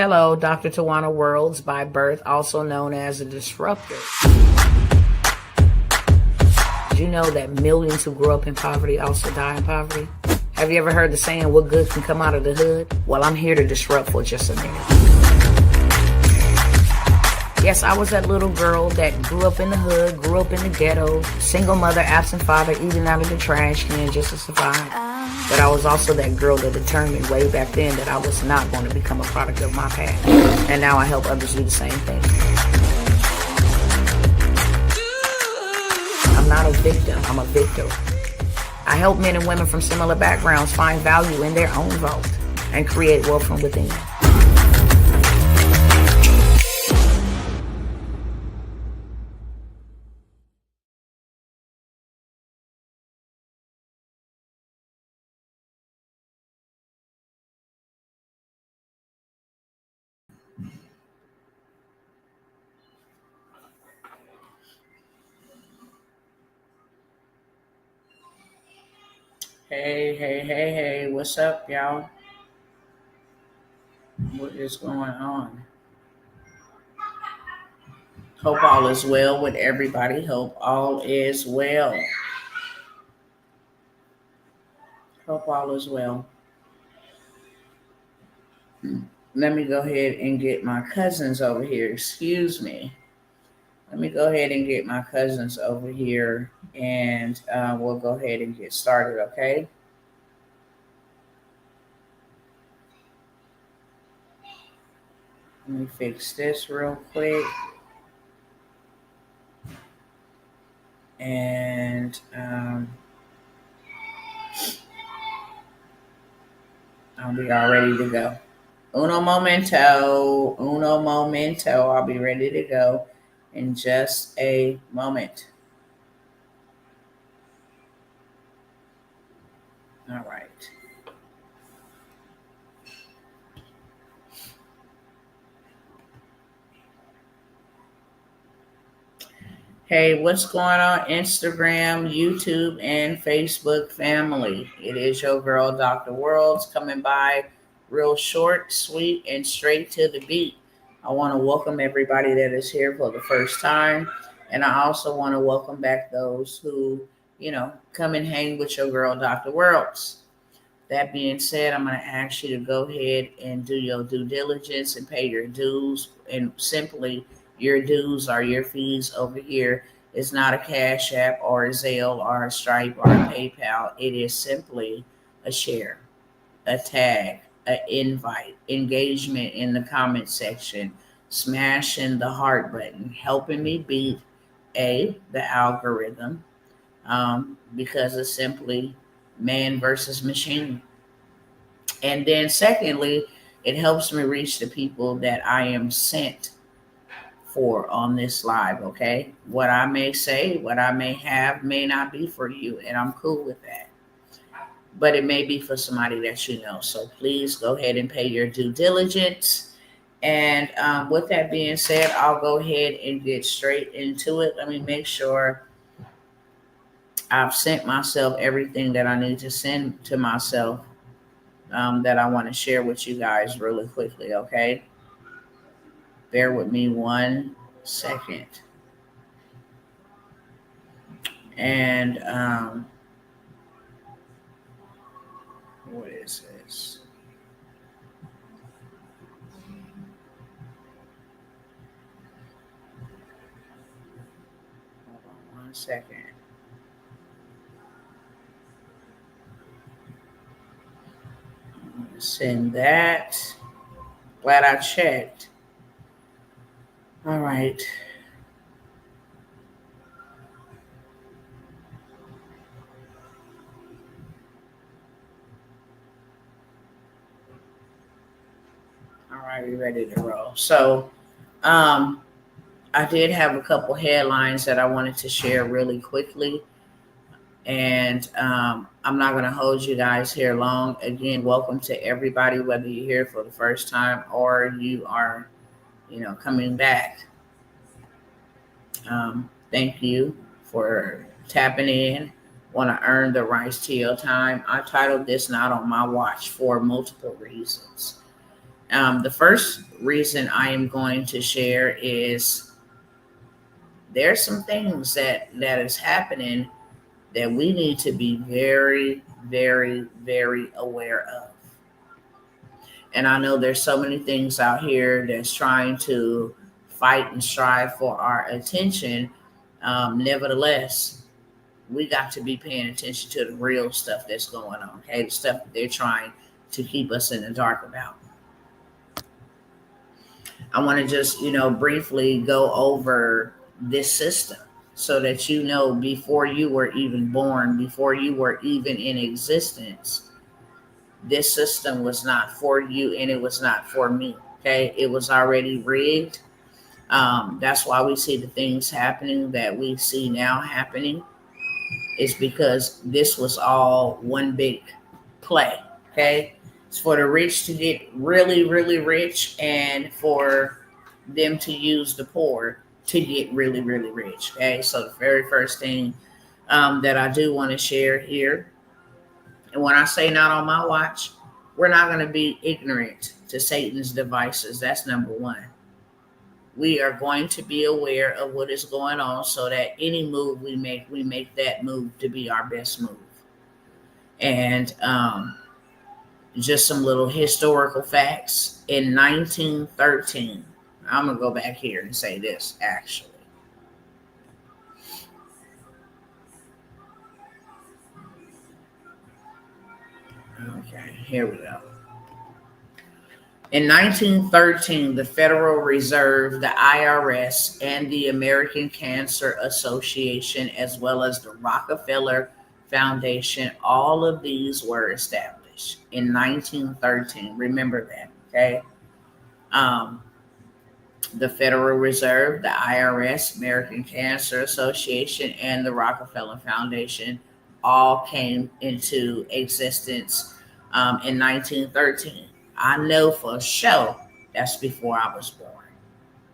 Hello, Dr. Tawana Worlds by birth, also known as a disruptor. Did you know that millions who grow up in poverty also die in poverty? Have you ever heard the saying, what good can come out of the hood? Well, I'm here to disrupt for just a minute. Yes, I was that little girl that grew up in the hood, grew up in the ghetto, single mother, absent father, eating out of the trash can just to survive. But I was also that girl that determined way back then that I was not going to become a product of my past. And now I help others do the same thing. I'm not a victim, I'm a victor. I help men and women from similar backgrounds find value in their own vault and create wealth from within. Hey, what's up, y'all? What is going on? Hope all is well with everybody. Hope all is well. Hope all is well. Let me go ahead and get my cousins over here. Excuse me. Let me go ahead and get my cousins over here and we'll go ahead and get started, okay? Let me fix this real quick. And we are ready to go. Uno momento. I'll be ready to go in just a moment. All right. Hey, what's going on Instagram, YouTube, and Facebook family? It is your girl, Dr. Worlds, coming by real short, sweet, and straight to the beat. I want to welcome everybody that is here for the first time. And I also want to welcome back those who, come and hang with your girl, Dr. Worlds. That being said, I'm going to ask you to go ahead and do your due diligence and pay your dues. And simply, your dues are your fees over here. It's not a Cash App or a Zelle or a Stripe or a PayPal. It is simply a share, a tag, an invite, engagement in the comment section, smashing the heart button, helping me beat the algorithm, because it's simply man versus machine. And then secondly, it helps me reach the people that I am sent for on this live, okay? What I may say, what I may have may not be for you, and I'm cool with that. But it may be for somebody that you know. So please go ahead and pay your due diligence. And with that being said, I'll go ahead and get straight into it. Let me make sure I've sent myself everything that I need to send to myself, that I want to share with you guys really quickly, okay? Bear with me 1 second. And what is this? Hold on 1 second. Send that. Glad I checked. All right. All right, we ready to roll. So, I did have a couple headlines that I wanted to share really quickly. And I'm not going to hold you guys here long. Again, welcome to everybody, whether you're here for the first time or you are, coming back. Thank you for tapping in. Want to earn the rights to your time. I titled this Not on My Watch for multiple reasons. The first reason I am going to share is there's some things that is happening that we need to be very, very, very aware of. And I know there's so many things out here that's trying to fight and strive for our attention. Nevertheless, we got to be paying attention to the real stuff that's going on, okay? The stuff that they're trying to keep us in the dark about. I want to just, briefly go over this system so that you know before you were even born, before you were even in existence, this system was not for you and it was not for me. Okay. It was already rigged. That's why we see the things happening that we see now happening. Is because this was all one big play. Okay. It's for the rich to get really, really rich and for them to use the poor to get really, really rich. Okay. So the very first thing that I do want to share here, and when I say not on my watch, we're not going to be ignorant to Satan's devices. That's number one. We are going to be aware of what is going on so that any move we make that move to be our best move. And just some little historical facts. In 1913, I'm going to go back here and say this actually. Okay, here we go. In 1913, the Federal Reserve, the IRS, and the American Cancer Association, as well as the Rockefeller Foundation, all of these were established in 1913. Remember that, okay? The Federal Reserve, the IRS, American Cancer Association, and the Rockefeller Foundation all came into existence in 1913. I know for sure that's before I was born.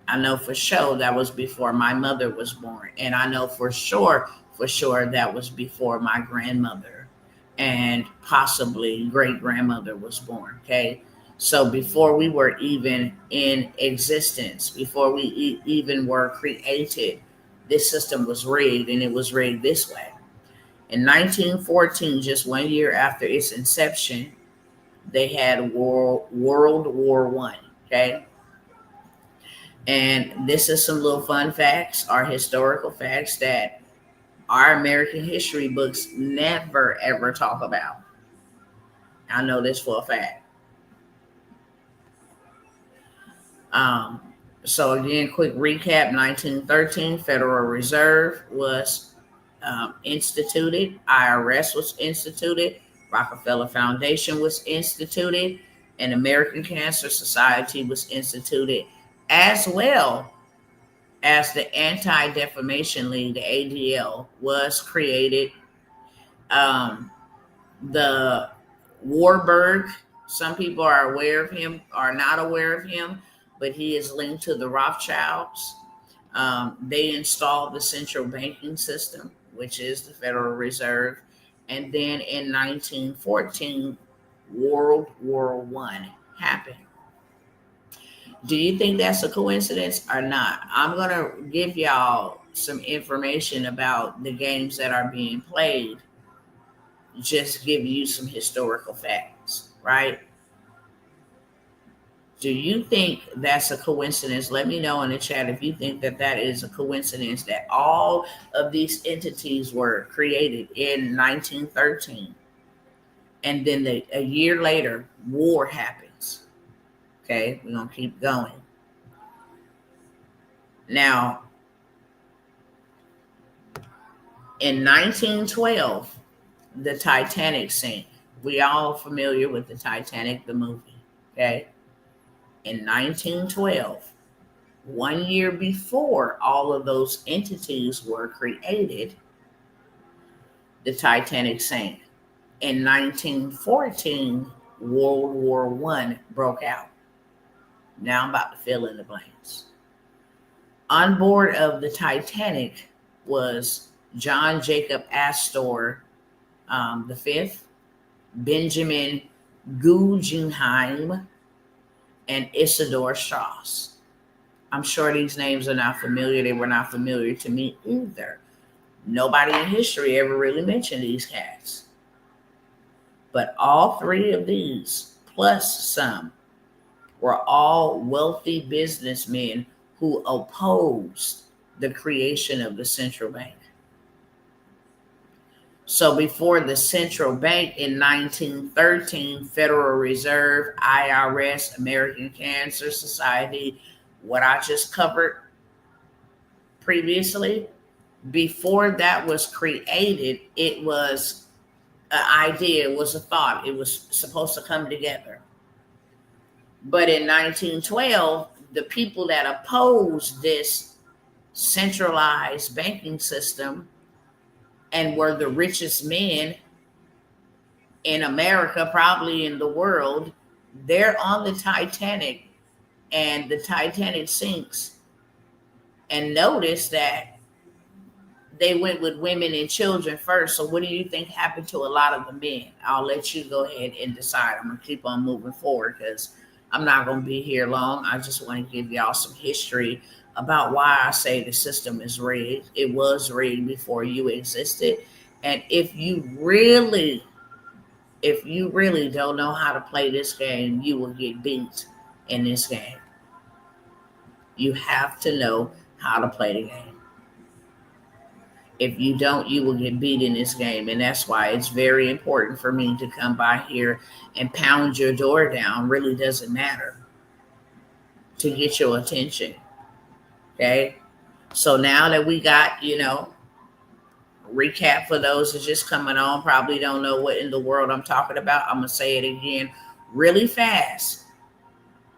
I know for sure that was before my mother was born. And I know for sure that was before my grandmother and possibly great grandmother was born. Okay. So before we were even in existence, before we even were created, this system was rigged, and it was rigged this way. In 1914, just 1 year after its inception, they had World War One. Okay. And this is some little fun facts, our historical facts that our American history books never ever talk about. I know this for a fact. So again, quick recap: 1913, Federal Reserve was instituted, IRS was instituted, Rockefeller Foundation was instituted, and American Cancer Society was instituted, as well as the Anti-Defamation League, the ADL, was created. The Warburg, some people are aware of him, are not aware of him, but he is linked to the Rothschilds. They installed the central banking system, which is the Federal Reserve. And then in 1914, World War One happened. Do you think that's a coincidence or not? I'm going to give y'all some information about the games that are being played, just give you some historical facts, right? Do you think that's a coincidence? Let me know in the chat if you think that that is a coincidence that all of these entities were created in 1913, and then a year later, war happens. Okay, we're going to keep going. Now, in 1912, the Titanic sank. We all familiar with the Titanic, the movie, okay? In 1912, 1 year before all of those entities were created, the Titanic sank. In 1914, World War One broke out. Now I'm about to fill in the blanks. On board of the Titanic was John Jacob Astor the fifth, Benjamin Guggenheim, and Isidore Strauss. I'm sure these names are not familiar. They were not familiar to me either. Nobody in history ever really mentioned these cats. But all three of these, plus some, were all wealthy businessmen who opposed the creation of the central bank. So before the central bank in 1913, Federal Reserve, IRS, American Cancer Society, what I just covered previously, before that was created, it was an idea, it was a thought, it was supposed to come together. But in 1912, the people that opposed this centralized banking system and were the richest men in America, probably in the world, they're on the Titanic, and the Titanic sinks. And notice that they went with women and children first. So what do you think happened to a lot of the men? I'll let you go ahead and decide. I'm going to keep on moving forward because I'm not going to be here long. I just want to give y'all some history about why I say the system is rigged. It was rigged before you existed. And if you really don't know how to play this game, you will get beat in this game. You have to know how to play the game. If you don't, you will get beat in this game. And that's why it's very important for me to come by here and pound your door down. Really doesn't matter, to get your attention. Okay. So now that we got, recap for those that's just coming on, probably don't know what in the world I'm talking about. I'm going to say it again really fast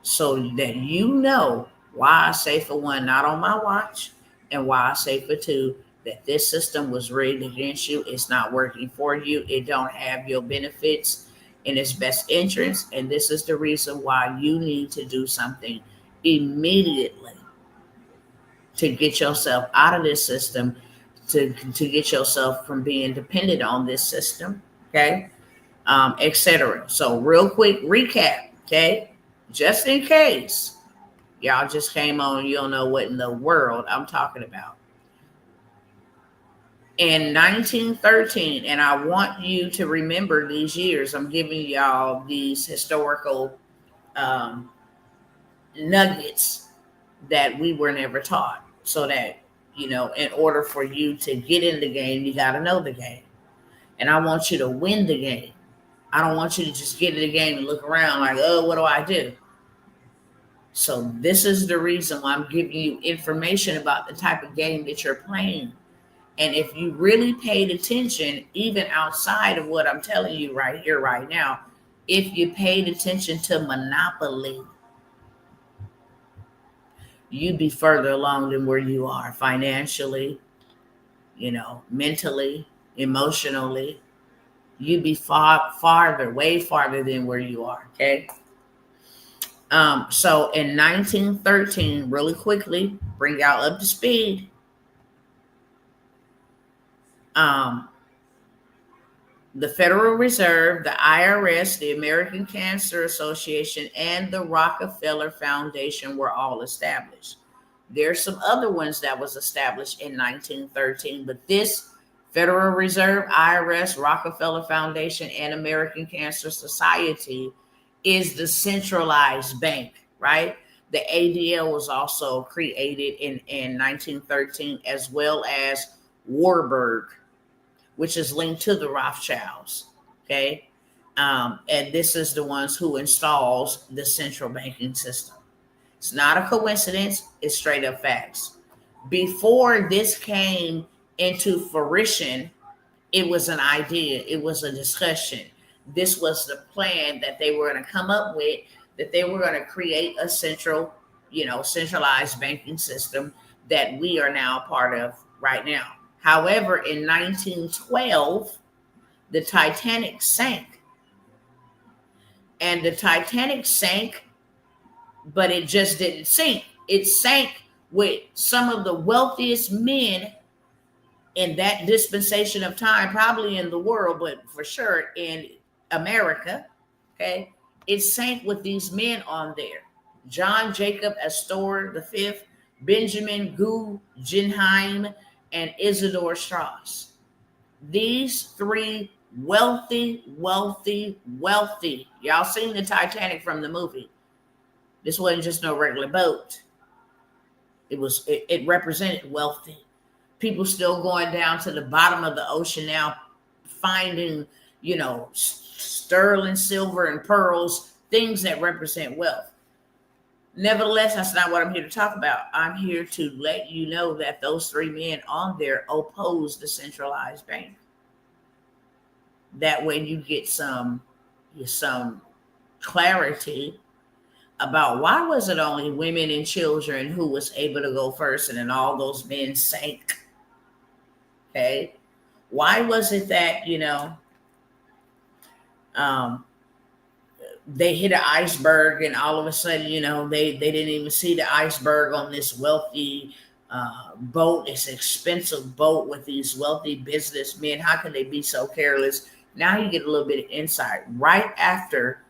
so that you know why I say, for one, not on my watch, and why I say, for two, that this system was rigged against you. It's not working for you. It don't have your benefits in its best interest. And this is the reason why you need to do something immediately to get yourself out of this system, to get yourself from being dependent on this system, okay, etc. So real quick recap, okay, just in case y'all just came on, you don't know what in the world I'm talking about. In 1913, and I want you to remember these years, I'm giving y'all these historical nuggets that we were never taught, so that, in order for you to get in the game, you got to know the game. And I want you to win the game. I don't want you to just get in the game and look around like, oh, what do I do? So this is the reason why I'm giving you information about the type of game that you're playing. And if you really paid attention, even outside of what I'm telling you right here, right now, if you paid attention to Monopoly, you'd be further along than where you are financially, mentally, emotionally. You'd be way farther than where you are. Okay. So in 1913, really quickly, bring y'all up to speed. The Federal Reserve, the IRS, the American Cancer Association, and the Rockefeller Foundation were all established. There's some other ones that was established in 1913, but this Federal Reserve, IRS, Rockefeller Foundation, and American Cancer Society is the centralized bank, right? The ADL was also created in 1913, as well as Warburg, which is linked to the Rothschilds, okay? And this is the ones who installs the central banking system. It's not a coincidence, it's straight up facts. Before this came into fruition, it was an idea, it was a discussion. This was the plan that they were going to come up with, that they were going to create a centralized banking system that we are now a part of right now. However, in 1912, the Titanic sank. And the Titanic sank, but it just didn't sink. It sank with some of the wealthiest men in that dispensation of time, probably in the world, but for sure in America, okay? It sank with these men on there. John Jacob Astor V, Benjamin Guggenheim, and Isidor Strass. These three wealthy. Y'all seen the Titanic from the movie. This wasn't just no regular boat. It represented wealthy. People still going down to the bottom of the ocean now, finding, sterling silver and pearls, things that represent wealth. Nevertheless, that's not what I'm here to talk about. I'm here to let you know that those three men on there oppose the centralized bank. That way you get some clarity about why was it only women and children who was able to go first and then all those men sank. Okay. Why was it that, they hit an iceberg and all of a sudden, they didn't even see the iceberg on this wealthy boat, this expensive boat with these wealthy businessmen? How could they be so careless? Now you get a little bit of insight. Right after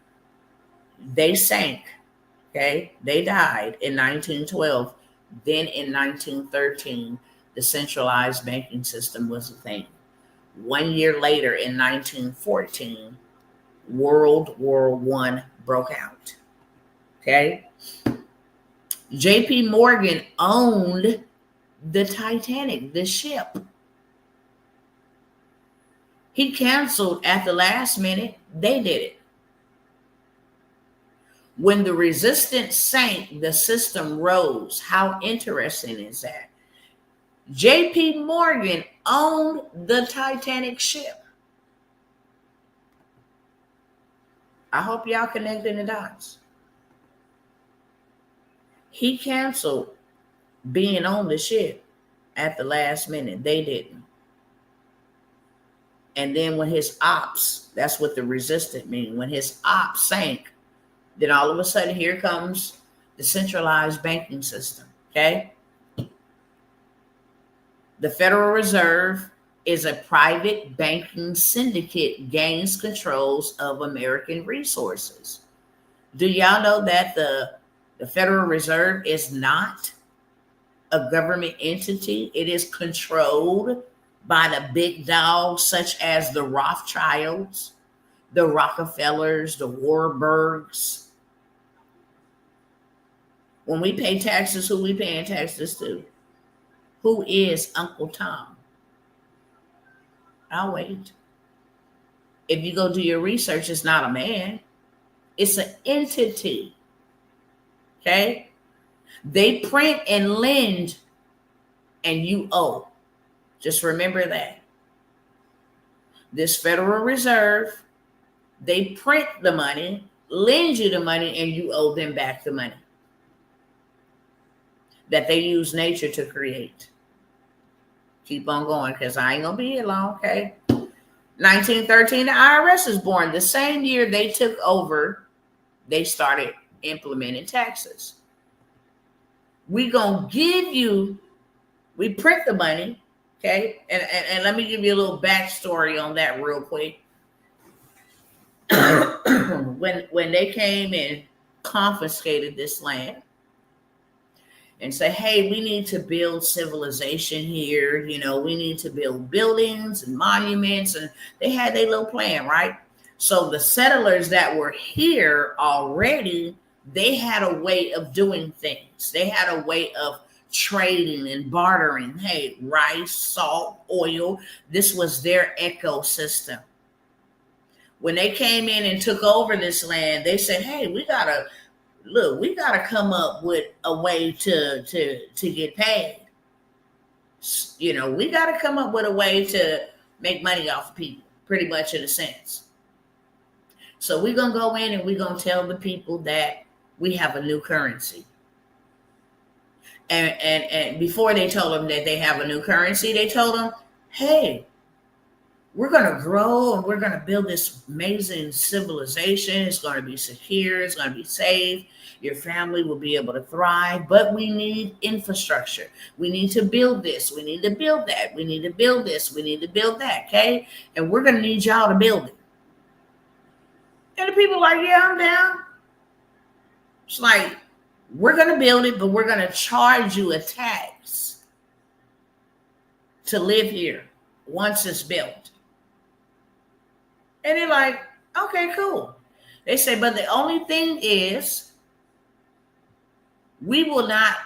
they sank, okay, they died in 1912. Then in 1913, the centralized banking system was a thing. 1 year later, in 1914, World War I broke out. Okay. JP Morgan owned the Titanic, the ship. He canceled at the last minute. They did it. When the resistance sank, the system rose. How interesting is that? JP Morgan owned the Titanic ship. I hope y'all connecting the dots. He canceled being on the ship at the last minute. They didn't. And then when his ops, that's what the resistant mean. When his ops sank, then all of a sudden here comes the centralized banking system. Okay. The Federal Reserve is a private banking syndicate, gains controls of American resources. Do y'all know that the Federal Reserve is not a government entity? It is controlled by the big dogs such as the Rothschilds, the Rockefellers, the Warburgs. When we pay taxes, who we paying taxes to? Who is Uncle Tom? I'll wait. If you go do your research, it's not a man. It's an entity. Okay? They print and lend and you owe. Just remember that. This Federal Reserve, they print the money, lend you the money, and you owe them back the money that they use nature to create. Keep on going because I ain't going to be here long, okay? 1913, the IRS is born. The same year they took over, they started implementing taxes. We going to give you, we print the money, okay? And let me give you a little backstory on that real quick. When they came and confiscated this land, and say, hey, we need to build civilization here. We need to build buildings and monuments. And they had their little plan, right? So the settlers that were here already, they had a way of doing things. They had a way of trading and bartering. Hey, rice, salt, oil. This was their ecosystem. When they came in and took over this land, they said, hey, we got to come up with a way to get paid. We got to come up with a way to make money off of people, pretty much in a sense. So we're going to go in and we're going to tell the people that we have a new currency. And before they told them that they have a new currency, they told them, hey, we're going to grow and we're going to build this amazing civilization. It's going to be secure. It's going to be safe. Your family will be able to thrive, but we need infrastructure. We need to build this. We need to build that. We need to build this. We need to build that. Okay. And we're going to need y'all to build it. And the people are like, yeah, I'm down. It's like, We're going to build it, but we're going to charge you a tax to live here once it's built. And they're like, okay, cool. They say, but the only thing is, we will not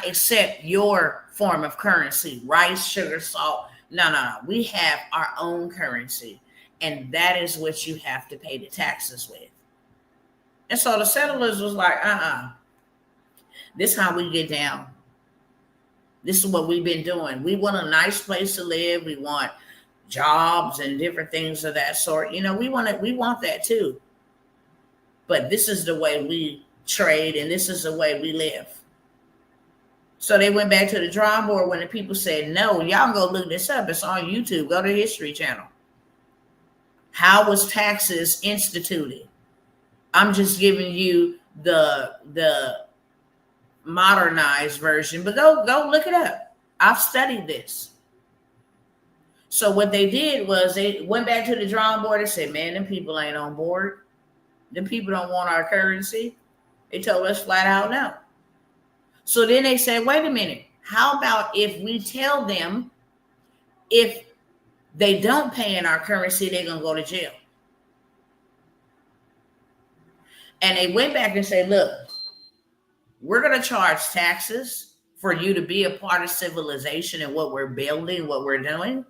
accept your form of currency, rice, sugar, salt. No. We have our own currency, and that is what you have to pay the taxes with. And so the settlers was like, this is how we get down. This is what we've been doing. We want a nice place to live. We want jobs and different things of that sort. We want that too. But this is the way we trade, and this is the way we live. So they went back to the drawing board when the people said, no, y'all go look this up. It's on YouTube. Go to the History Channel. How was taxes instituted? I'm just giving you the modernized version, but go look it up. I've studied this. So what they did was they went back to the drawing board and said, man, them people ain't on board. Them people don't want our currency. They told us flat out no. So then they said, wait a minute. How about if we tell them if they don't pay in our currency, they're going to go to jail? And they went back and said, look, we're going to charge taxes for you to be a part of civilization and what we're building, what we're doing.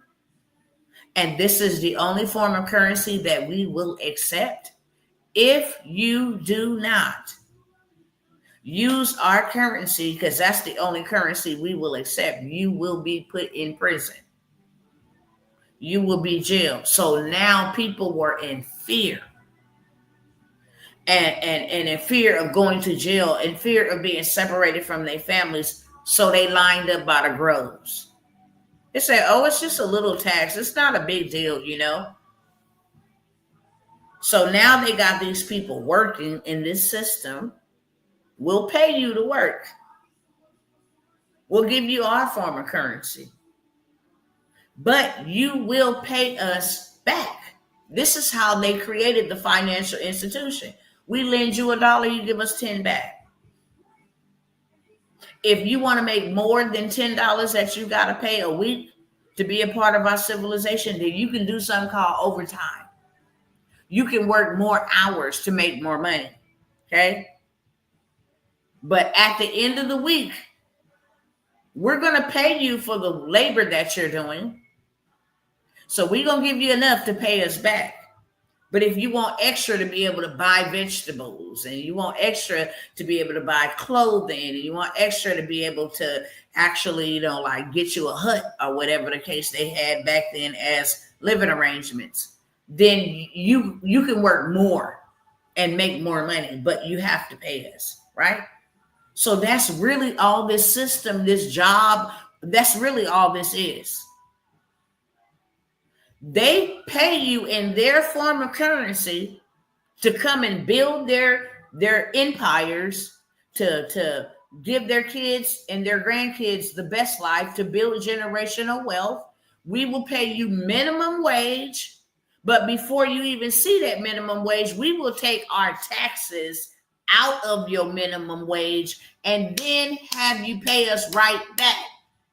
And this is the only form of currency that we will accept. If you do not use our currency, because that's the only currency we will accept, you will be put in prison. You will be jailed. So now people were in fear. And in fear of going to jail, in fear of being separated from their families. So they lined up by the groves. They said, oh, it's just a little tax. It's not a big deal, So now they got these people working in this system. We'll pay you to work. We'll give you our form of currency. But you will pay us back. This is how they created the financial institution. We lend you $1, you give us 10 back. If you want to make more than $10 that you got to pay a week to be a part of our civilization, then you can do something called overtime. You can work more hours to make more money. Okay? But at the end of the week, we're going to pay you for the labor that you're doing. So we're going to give you enough to pay us back. But if you want extra to be able to buy vegetables, and you want extra to be able to buy clothing, and you want extra to be able to actually, like get you a hut or whatever the case they had back then as living arrangements, then you can work more and make more money, but you have to pay us, right? So that's really all this system, this job, that's really all this is. They pay you in their form of currency to come and build their empires, to give their kids and their grandkids the best life, to build generational wealth. We will pay you minimum wage, but before you even see that minimum wage, we will take our taxes out of your minimum wage and then have you pay us right back.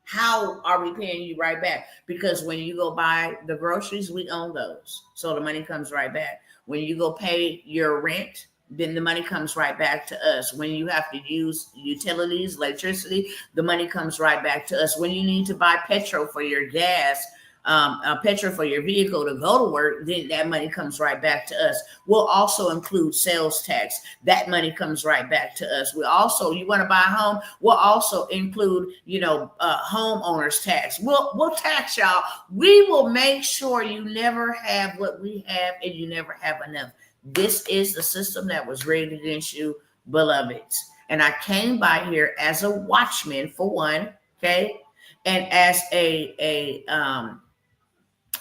How are we paying you right back? Because when you go buy the groceries, we own those. So the money comes right back. When you go pay your rent, then the money comes right back to us. When you have to use utilities, electricity, the money comes right back to us. When you need to buy petrol for your gas, petrol for your vehicle to go to work, then that money comes right back to us. We'll also include sales tax. That money comes right back to us. We also, you want to buy a home, we'll also include, homeowners tax. We'll tax y'all. We will make sure you never have what we have and you never have enough. This is the system that was rigged against you, beloveds. And I came by here as a watchman, for one, okay, and as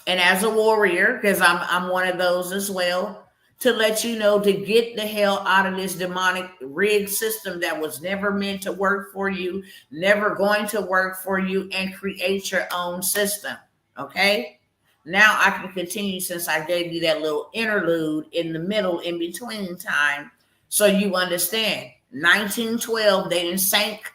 as a warrior, because I'm one of those as well, to let you know to get the hell out of this demonic rigged system that was never meant to work for you, never going to work for you, and create your own system. Okay? Now I can continue, since I gave you that little interlude in the middle, in between time, so you understand. 1912, they didn't sink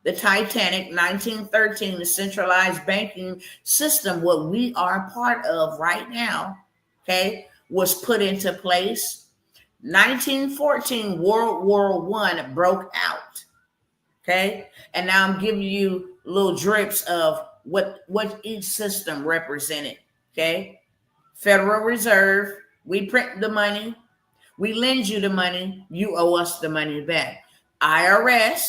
the Titanic. 1913, the centralized banking system, what we are a part of right now, okay, was put into place. 1914, World War I broke out. Okay, and now I'm giving you little drips of what each system represented. Okay, Federal Reserve, we print the money, we lend you the money, you owe us the money back. IRS,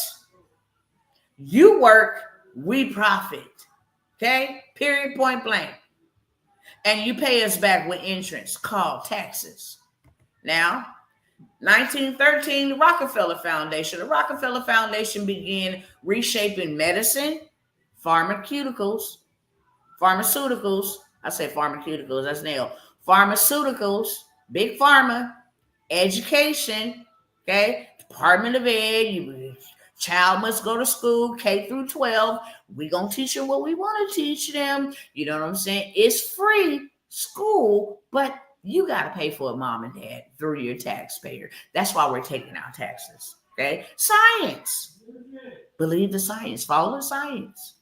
you work, we profit. Okay, period, point blank. And you pay us back with interest called taxes. Now, 1913, the Rockefeller Foundation. The Rockefeller Foundation began reshaping medicine, pharmaceuticals. I say pharmaceuticals, that's nail. Pharmaceuticals, big pharma, education, okay? Department of Ed, child must go to school, K through 12. We gonna teach them what we want to teach them. You know what I'm saying? It's free school, but you got to pay for it, mom and dad, through your taxpayer. That's why we're taking out taxes. Okay? Science. Believe the science. Follow the science.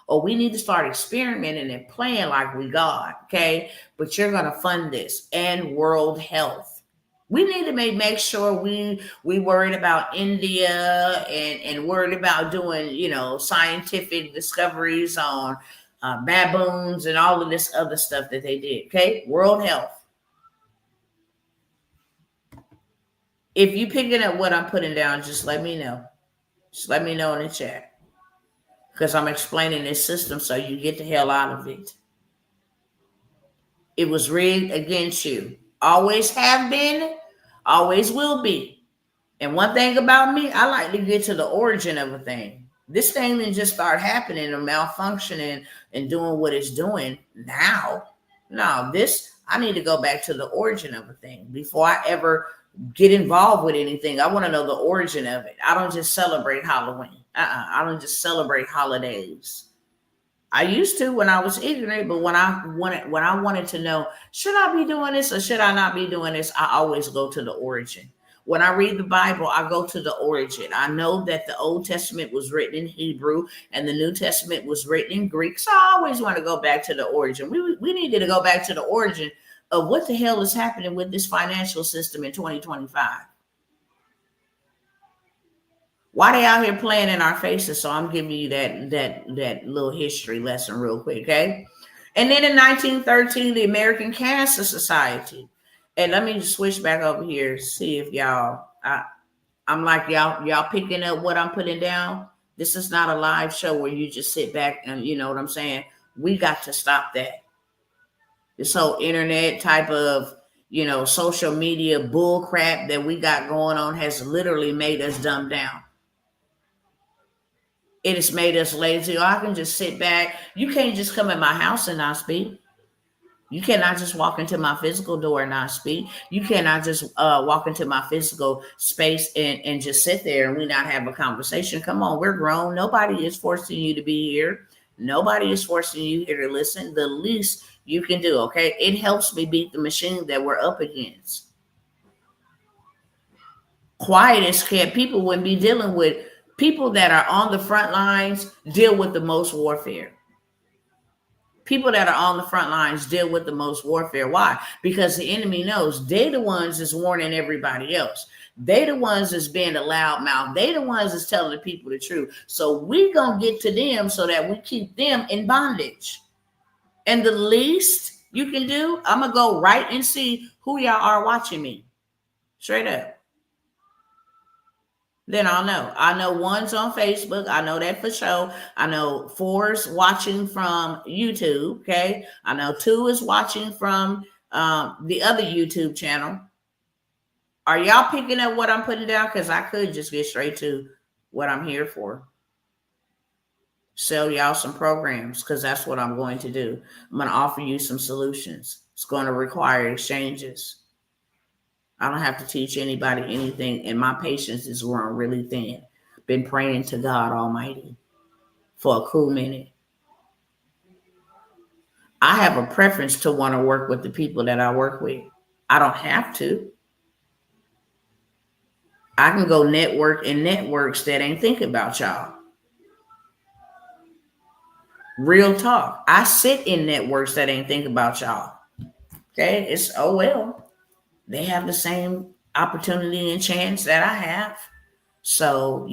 Or we need to start experimenting and playing like we God. Okay? But you're going to fund this. And world health. We need to make sure we worried about India and worried about doing, scientific discoveries on baboons and all of this other stuff that they did. Okay? World health. If you picking up what I'm putting down, just let me know. Just let me know in the chat. Because I'm explaining this system so you get the hell out of it. It was rigged against you. Always have been, always will be. And one thing about me, I like to get to the origin of a thing. This thing didn't just start happening and malfunctioning and doing what it's doing now. No, I need to go back to the origin of a thing before I ever get involved with anything. I want to know the origin of it. I don't just celebrate Halloween. I don't just celebrate holidays. I used to when I was ignorant, but when I wanted to know, should I be doing this or should I not be doing this, I always go to the origin. When I read the Bible, I go to the origin. I know that the Old Testament was written in Hebrew and the New Testament was written in Greek. So I always want to go back to the origin. We needed to go back to the origin of what the hell is happening with this financial system in 2025. Why they out here playing in our faces? So I'm giving you that little history lesson real quick, okay? And then in 1913, the American Cancer Society. And let me just switch back over here, see if I'm like y'all picking up what I'm putting down. This is not a live show where you just sit back and you know what I'm saying. We got to stop that. This whole internet type of, social media bull crap that we got going on has literally made us dumb down. It has made us lazy. I can just sit back. You can't just come in my house and not speak. You cannot just walk into my physical door and not speak. You cannot just walk into my physical space and just sit there and we not have a conversation. Come on, we're grown. Nobody is forcing you to be here. Nobody is forcing you here to listen. The least you can do, okay? It helps me beat the machine that we're up against. Quiet is scared. People wouldn't be dealing with people that are on the front lines deal with the most warfare. People that are on the front lines deal with the most warfare. Why? Because the enemy knows they the ones that's warning everybody else. They the ones that's being a loud mouth. They the ones that's telling the people the truth. So we gonna get to them so that we keep them in bondage. And the least you can do, I'm gonna go right and see who y'all are watching me. Straight up. Then I'll know. I know one's on Facebook. I know that for sure. I know 4's watching from YouTube. Okay. I know 2 is watching from the other YouTube channel. Are y'all picking up what I'm putting down? Because I could just get straight to what I'm here for. Sell y'all some programs because that's what I'm going to do. I'm going to offer you some solutions. It's going to require exchanges. I don't have to teach anybody anything, and my patience is growing really thin. Been praying to God Almighty for a cool minute. I have a preference to want to work with the people that I work with. I don't have to. I can go network in networks that ain't thinking about y'all. Real talk. I sit in networks that ain't thinking about y'all. Okay, it's oh well. They have the same opportunity and chance that I have. So,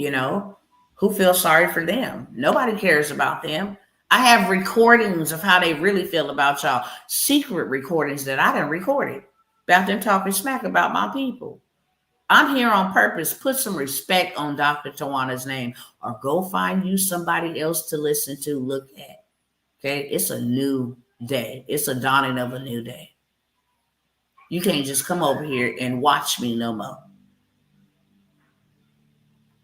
who feels sorry for them? Nobody cares about them. I have recordings of how they really feel about y'all. Secret recordings that I done recorded about them talking smack about my people. I'm here on purpose. Put some respect on Dr. Tawana's name or go find you somebody else to listen to, look at. Okay? It's a new day. It's a dawning of a new day. You can't just come over here and watch me no more.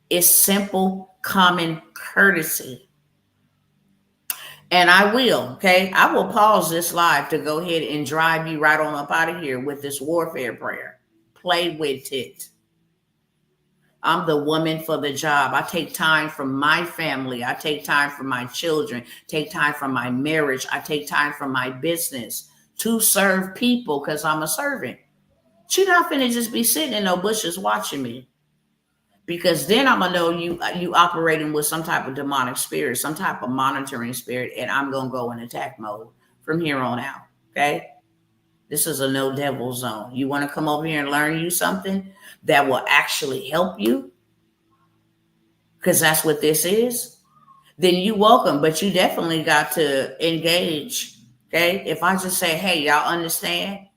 It's simple, common courtesy. And I will, okay? I will pause this live to go ahead and drive you right on up out of here with this warfare prayer. Play with it. I'm the woman for the job. I take time from my family. I take time from my children. Take time from my marriage. I take time from my business to serve people because I'm a servant. You're not finna just be sitting in no bushes watching me. Because then I'm gonna know you operating with some type of demonic spirit, some type of monitoring spirit, and I'm gonna go in attack mode from here on out. Okay, this is a no devil zone. You want to come over here and learn you something that will actually help you, because that's what this is. Then you welcome, but you definitely got to engage. Okay, if I just say, "Hey, y'all understand?"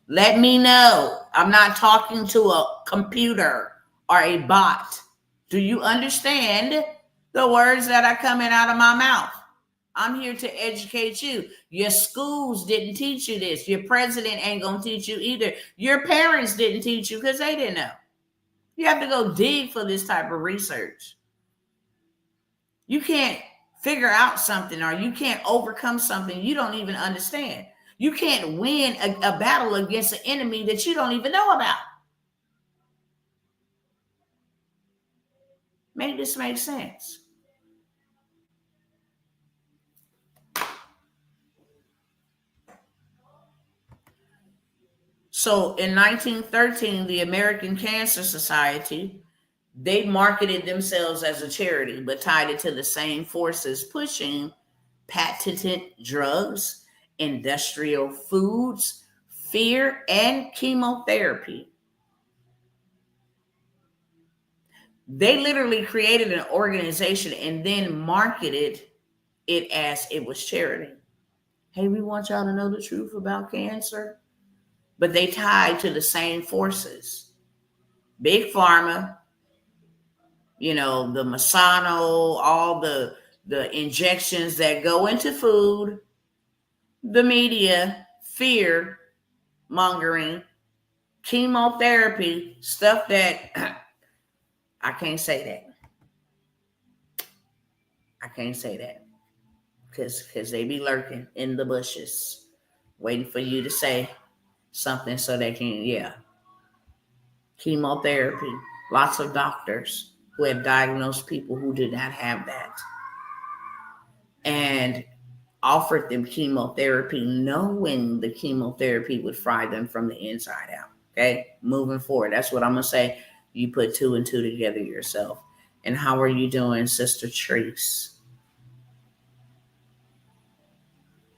Let me know. I'm not talking to a computer or a bot. Do you understand the words that are coming out of my mouth? I'm here to educate you. Your schools didn't teach you this. Your president ain't going to teach you either. Your parents didn't teach you because they didn't know. You have to go dig for this type of research. You can't figure out something or you can't overcome something you don't even understand. You can't win a battle against an enemy that you don't even know about. Make this make sense. So in 1913, the American Cancer Society, they marketed themselves as a charity, but tied it to the same forces pushing patented drugs, industrial foods, fear, and chemotherapy. They literally created an organization and then marketed it as it was charity. Hey, we want y'all to know the truth about cancer. But they tied to the same forces. Big Pharma, the Masano, all the injections that go into food, the media, fear mongering, chemotherapy, stuff that I can't say that. I can't say that because they be lurking in the bushes, waiting for you to say something so they can, chemotherapy. Lots of doctors who have diagnosed people who did not have that and offered them chemotherapy, knowing the chemotherapy would fry them from the inside out. Okay, moving forward, that's what I'm gonna say. You put two and two together yourself. And how are you doing, Sister Treese?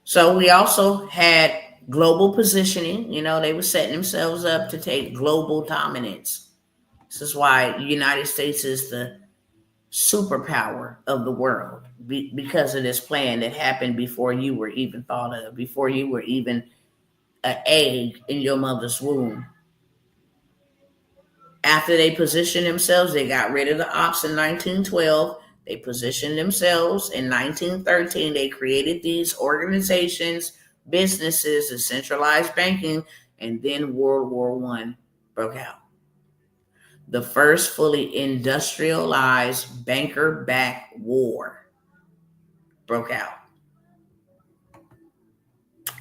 So we also had global positioning. They were setting themselves up to take global dominance. This is why the United States is the superpower of the world because of this plan that happened before you were even thought of, before you were even an egg in your mother's womb. After they positioned themselves, they got rid of the ops in 1912. They positioned themselves in 1913. They created these organizations, businesses, and centralized banking, and then World War I broke out. The first fully industrialized banker-backed war broke out.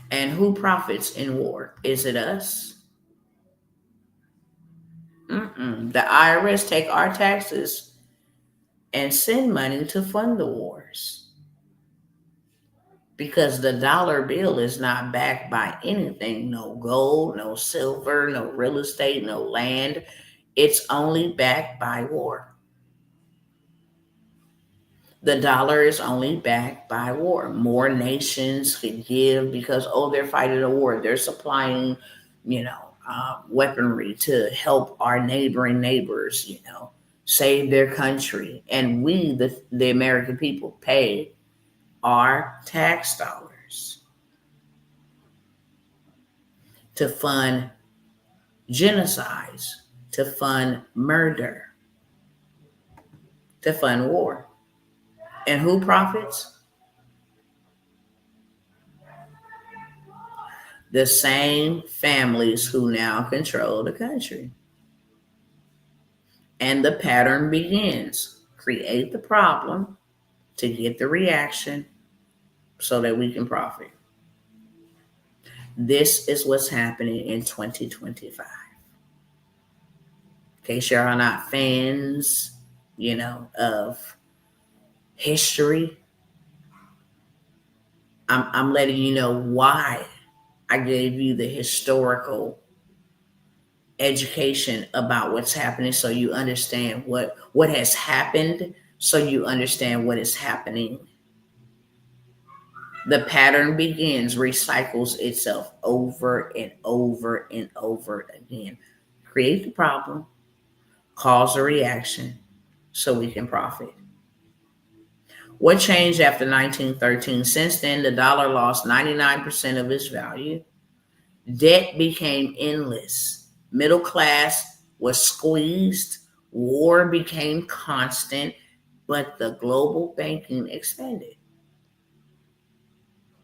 And who profits in war? Is it us? The IRS take our taxes and send money to fund the wars. Because the dollar bill is not backed by anything. No gold, no silver, no real estate, no land. It's only backed by war. The dollar is only backed by war. More nations can give because, oh, they're fighting a war. They're supplying, weaponry to help our neighboring neighbors, save their country. And we, the American people, pay our tax dollars to fund genocides, to fund murder, to fund war. And who profits? The same families who now control the country. And the pattern begins. Create the problem to get the reaction so that we can profit. This is what's happening in 2025. In case you're not fans, of history, I'm letting you know why I gave you the historical education about what's happening so you understand what has happened, so you understand what is happening. The pattern begins, recycles itself over and over and over again. Create the problem, cause a reaction so we can profit. What changed after 1913? Since then, the dollar lost 99% of its value. Debt became endless. Middle class was squeezed. War became constant, but the global banking expanded.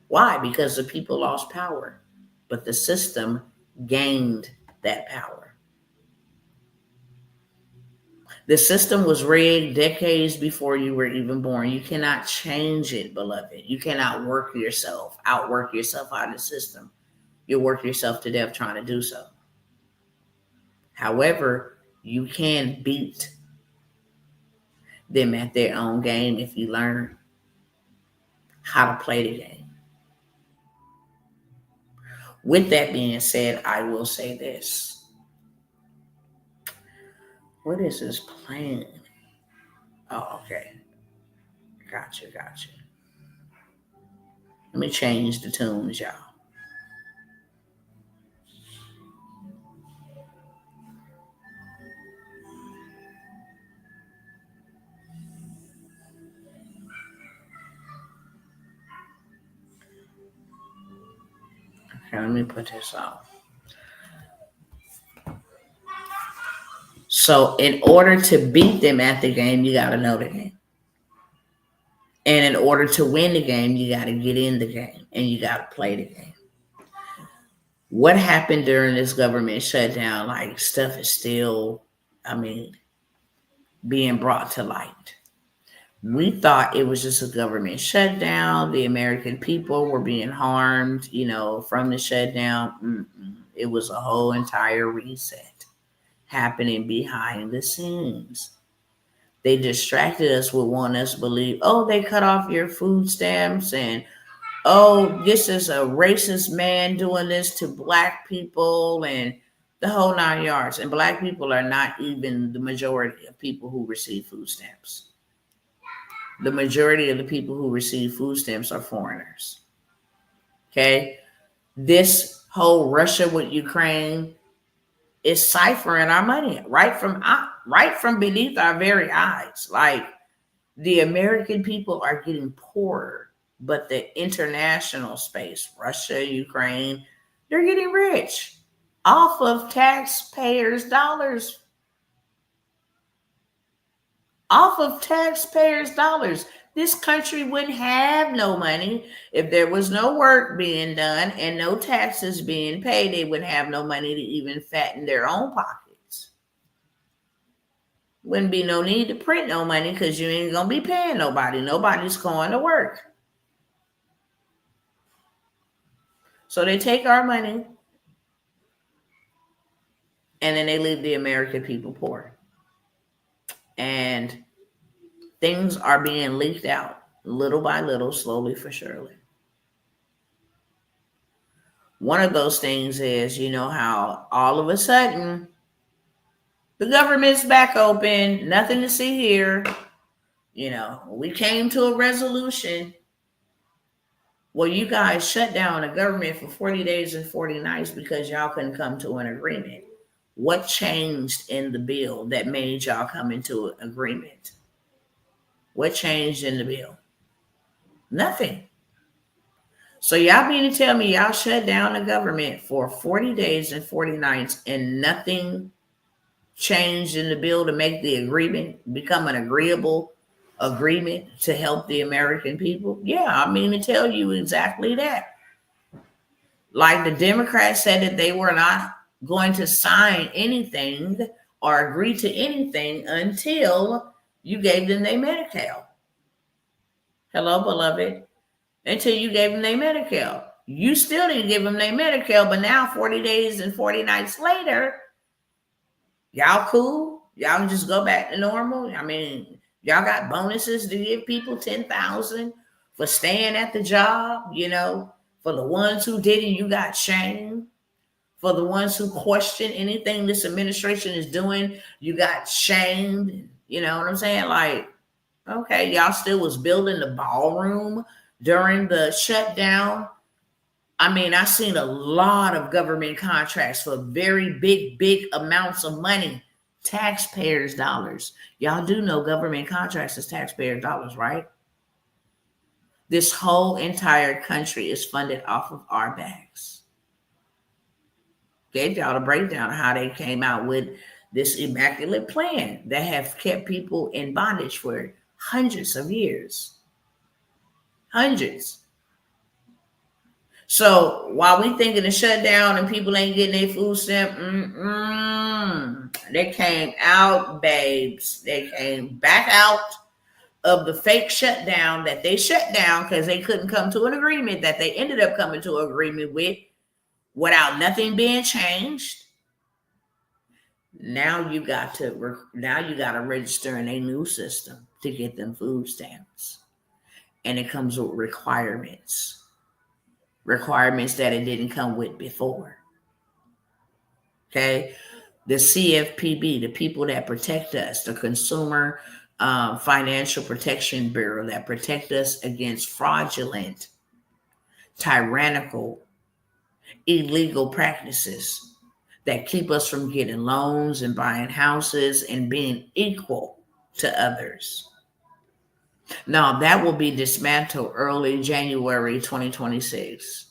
Why? Because the people lost power, but the system gained that power. The system was rigged decades before you were even born. You cannot change it, beloved. You cannot outwork yourself out of the system. You'll work yourself to death trying to do so. However, you can beat them at their own game if you learn how to play the game. With that being said, I will say this. What is this playing? Oh, okay. Gotcha. Let me change the tunes, y'all. Okay, let me put this on. So, in order to beat them at the game, you got to know the game. And in order to win the game, you got to get in the game and you got to play the game. What happened during this government shutdown? Like, stuff is still, being brought to light. We thought it was just a government shutdown. The American people were being harmed, from the shutdown. It was a whole entire reset happening behind the scenes. They distracted us with wanting us to believe, oh, they cut off your food stamps, and oh, this is a racist man doing this to black people, and the whole 9 yards. And black people are not even the majority of people who receive food stamps. The majority of the people who receive food stamps are foreigners. Okay? This whole Russia with Ukraine is ciphering our money right from beneath our very eyes. Like, the American people are getting poorer, but the international space, Russia, Ukraine, they're getting rich off of taxpayers' dollars. Off of taxpayers' dollars. This country wouldn't have no money if there was no work being done and no taxes being paid. They wouldn't have no money to even fatten their own pockets. Wouldn't be no need to print no money because you ain't going to be paying nobody. Nobody's going to work. So they take our money and then they leave the American people poor. And things are being leaked out little by little, slowly for surely. One of those things is, how all of a sudden The government's back open. Nothing to see here. We came to a resolution. Well, you guys shut down the government for 40 days and 40 nights because y'all couldn't come to an agreement. What changed in the bill that made y'all come into an agreement? What changed in the bill? Nothing. So y'all mean to tell me y'all shut down the government for 40 days and 40 nights and nothing changed in the bill to make the agreement become an agreeable agreement to help the American people? Yeah, I mean to tell you exactly that. Like the Democrats said that they were not going to sign anything or agree to anything until you gave them their Medicare. Hello, beloved. Until you gave them their Medicare. You still didn't give them their Medicare, but now 40 days and 40 nights later, y'all cool? Y'all can just go back to normal? I mean, y'all got bonuses to give people $10,000 for staying at the job, For the ones who didn't, you got shamed. For the ones who question anything this administration is doing, you got shamed. You know what I'm saying? Like, okay, y'all still was building the ballroom during the shutdown. I mean, I've seen a lot of government contracts for very big amounts of money. Taxpayers' dollars. Y'all do know government contracts is taxpayers' dollars, right? This whole entire country is funded off of our backs. Gave y'all a breakdown of how they came out with this immaculate plan that have kept people in bondage for hundreds of years. Hundreds. So while we thinking to shut down and people ain't getting their food stamp, they came out, babes. They came back out of the fake shutdown that they shut down because they couldn't come to an agreement that they ended up coming to an agreement with without nothing being changed. Now you got to register in a new system to get them food stamps, and it comes with requirements that it didn't come with before. Okay, the CFPB, the people that protect us, the Consumer Financial Protection Bureau that protect us against fraudulent, tyrannical, illegal practices that keep us from getting loans and buying houses and being equal to others. Now, that will be dismantled early January 2026.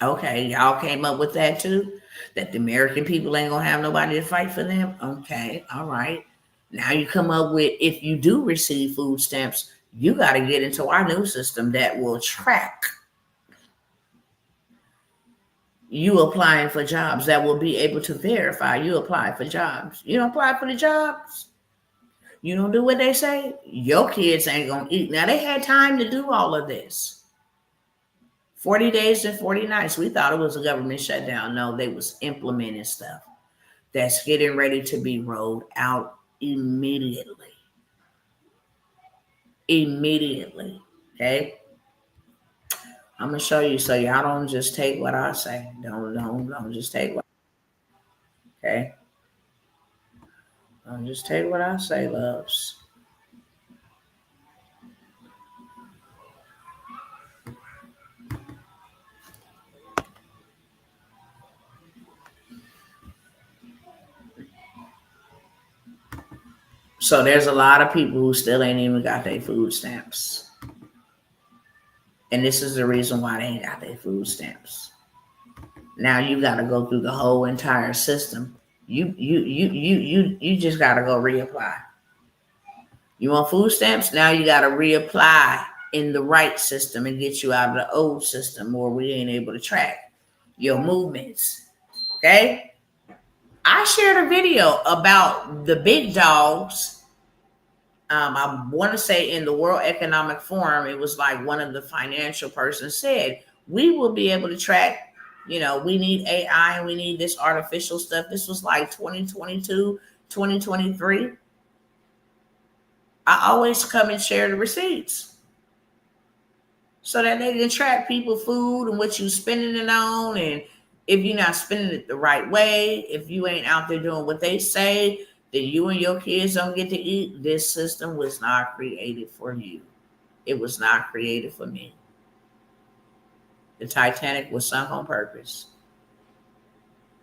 Okay, y'all came up with that too? That the American people ain't gonna have nobody to fight for them? Okay, all right. Now you come up with, if you do receive food stamps, you got to get into our new system that will track you applying for jobs, that will be able to verify you apply for jobs. You don't apply for the jobs, you don't do what they say, your kids ain't gonna eat. Now, they had time to do all of this. 40 days and 40 nights. We thought it was a government shutdown. No, they was implementing stuff that's getting ready to be rolled out immediately. Immediately. Okay. I'm gonna show you so y'all don't just take what I say. Don't just take what. Okay. Don't just take what I say, loves. So there's a lot of people who still ain't even got their food stamps. And this is the reason why they ain't got their food stamps. Now you got to go through the whole entire system. You just got to go reapply. You want food stamps? Now you got to reapply in the right system and get you out of the old system where we ain't able to track your movements. Okay? I shared a video about the big dogs. I want to say in the World Economic Forum, it was like one of the financial persons said, we will be able to track, we need AI and we need this artificial stuff. This was like 2022, 2023. I always come and share the receipts so that they can track people food and what you spending it on and If you're not spending it the right way, if you ain't out there doing what they say, then you and your kids don't get to eat. This system was not created for you. It was not created for me. The Titanic was sunk on purpose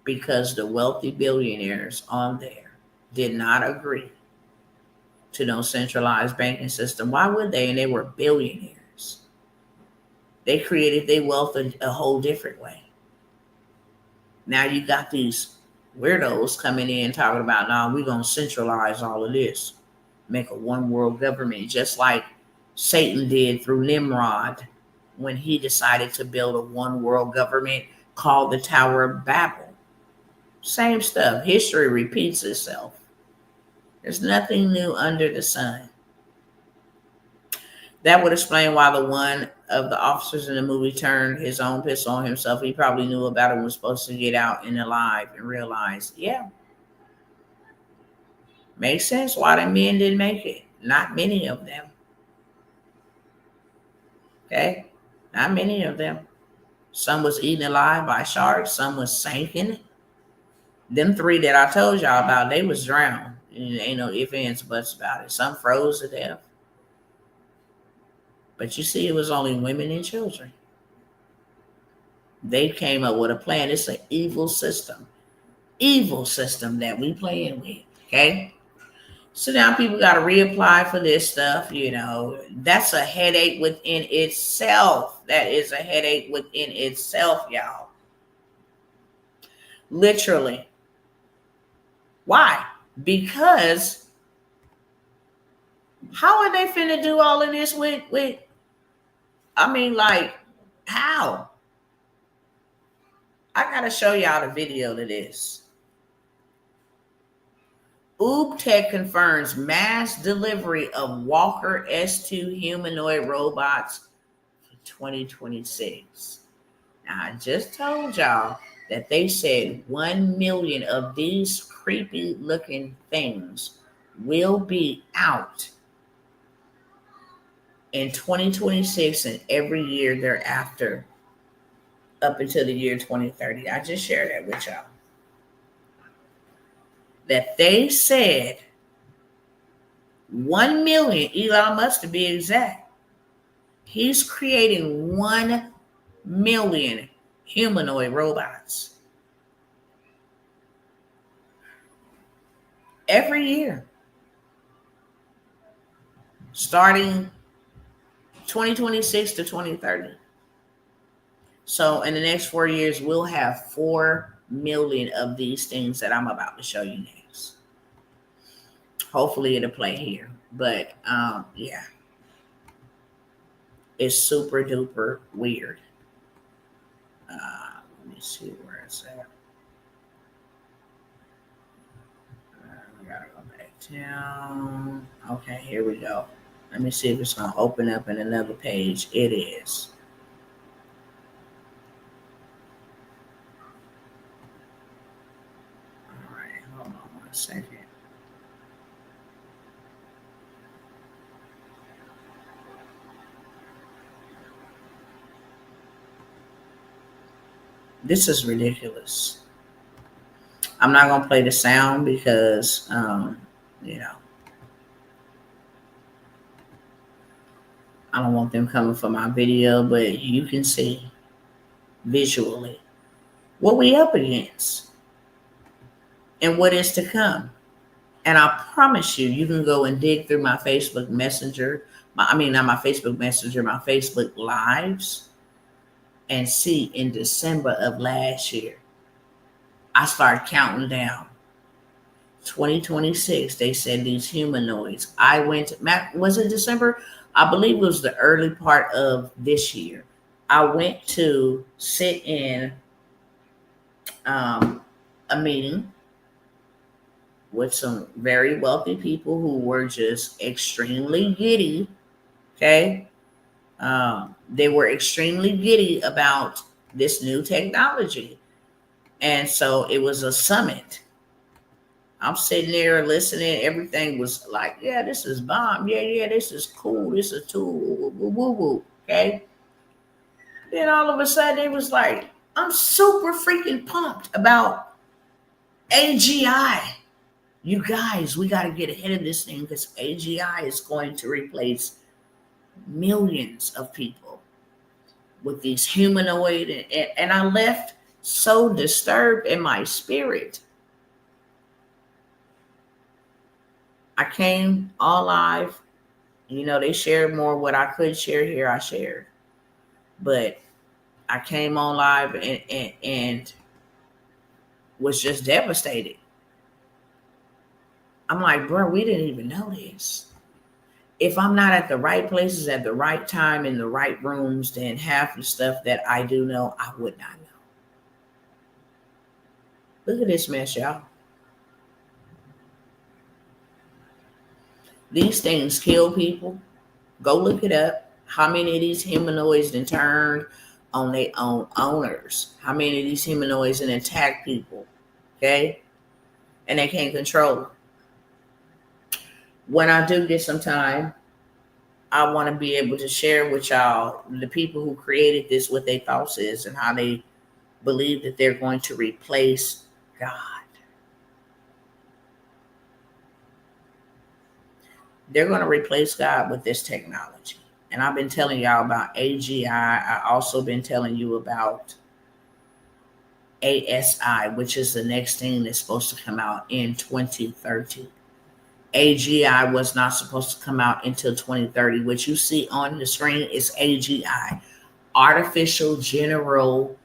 because the wealthy billionaires on there did not agree to no centralized banking system. Why would they? And they were billionaires. They created their wealth a whole different way. Now you got these weirdos coming in talking about, now we're going to centralize all of this, make a one world government, just like Satan did through Nimrod when he decided to build a one world government called the Tower of Babel. Same stuff. History repeats itself. There's nothing new under the sun. That would explain why the one of the officers in the movie turned his own pistol on himself. He probably knew about it and was supposed to get out and alive and realized, yeah, makes sense why the men didn't make it. Not many of them. Okay? Not many of them. Some was eaten alive by sharks. Some was sinking. Them 3 that I told y'all about, they was drowned. And ain't no ifs, ands, buts about it. Some froze to death. But you see, it was only women and children. They came up with a plan. It's an evil system. Evil system that we playing with. Okay? So now people got to reapply for this stuff. That's a headache within itself. That is a headache within itself, y'all. Literally. Why? Because how are they finna do all of this with how? I gotta show y'all the video to this. Tech confirms mass delivery of Walker S2 humanoid robots for 2026. Now, I just told y'all that they said 1 million of these creepy looking things will be out in 2026 and every year thereafter up until the year 2030. I just shared that with y'all. That they said 1 million, Elon Musk to be exact, he's creating 1 million humanoid robots every year, starting 2026 to 2030. So in the next 4 years, we'll have 4 million of these things that I'm about to show you next. Hopefully it'll play here. But yeah. It's super duper weird. Let me see where it's at. We gotta go back down. Okay, here we go. Let me see if it's gonna open up in another page. It is. All right, hold on 1 second. This is ridiculous. I'm not gonna play the sound because I don't want them coming for my video, but you can see visually what we up against and what is to come. And I promise you, you can go and dig through my Facebook Messenger, not my Facebook Messenger, my Facebook Lives, and see in December of last year, I started counting down. 2026, they said these humanoids. Was it December? I believe it was the early part of this year. I went to sit in a meeting with some very wealthy people who were just extremely giddy. Okay. They were extremely giddy about this new technology. And so it was a summit. I'm sitting there listening. Everything was like, yeah, this is bomb. Yeah, this is cool. This is a tool. Woo, woo, woo. Okay. Then all of a sudden it was like, I'm super freaking pumped about AGI. You guys, we got to get ahead of this thing because AGI is going to replace millions of people with these humanoid. And I left so disturbed in my spirit. I came all live. They shared more what I could share here. I shared. But I came on live and was just devastated. I'm like, bro, we didn't even know this. If I'm not at the right places at the right time in the right rooms, then half the stuff that I do know, I would not know. Look at this mess, y'all. These things kill people. Go look it up. How many of these humanoids then turned on their own owners? How many of these humanoids then attack people? Okay? And they can't control it. When I do get some time, I want to be able to share with y'all the people who created this, what their thoughts is, and how they believe that they're going to replace God. They're going to replace God with this technology. And I've been telling y'all about AGI. I also been telling you about ASI, which is the next thing that's supposed to come out in 2030. AGI was not supposed to come out until 2030. What you see on the screen is AGI, Artificial General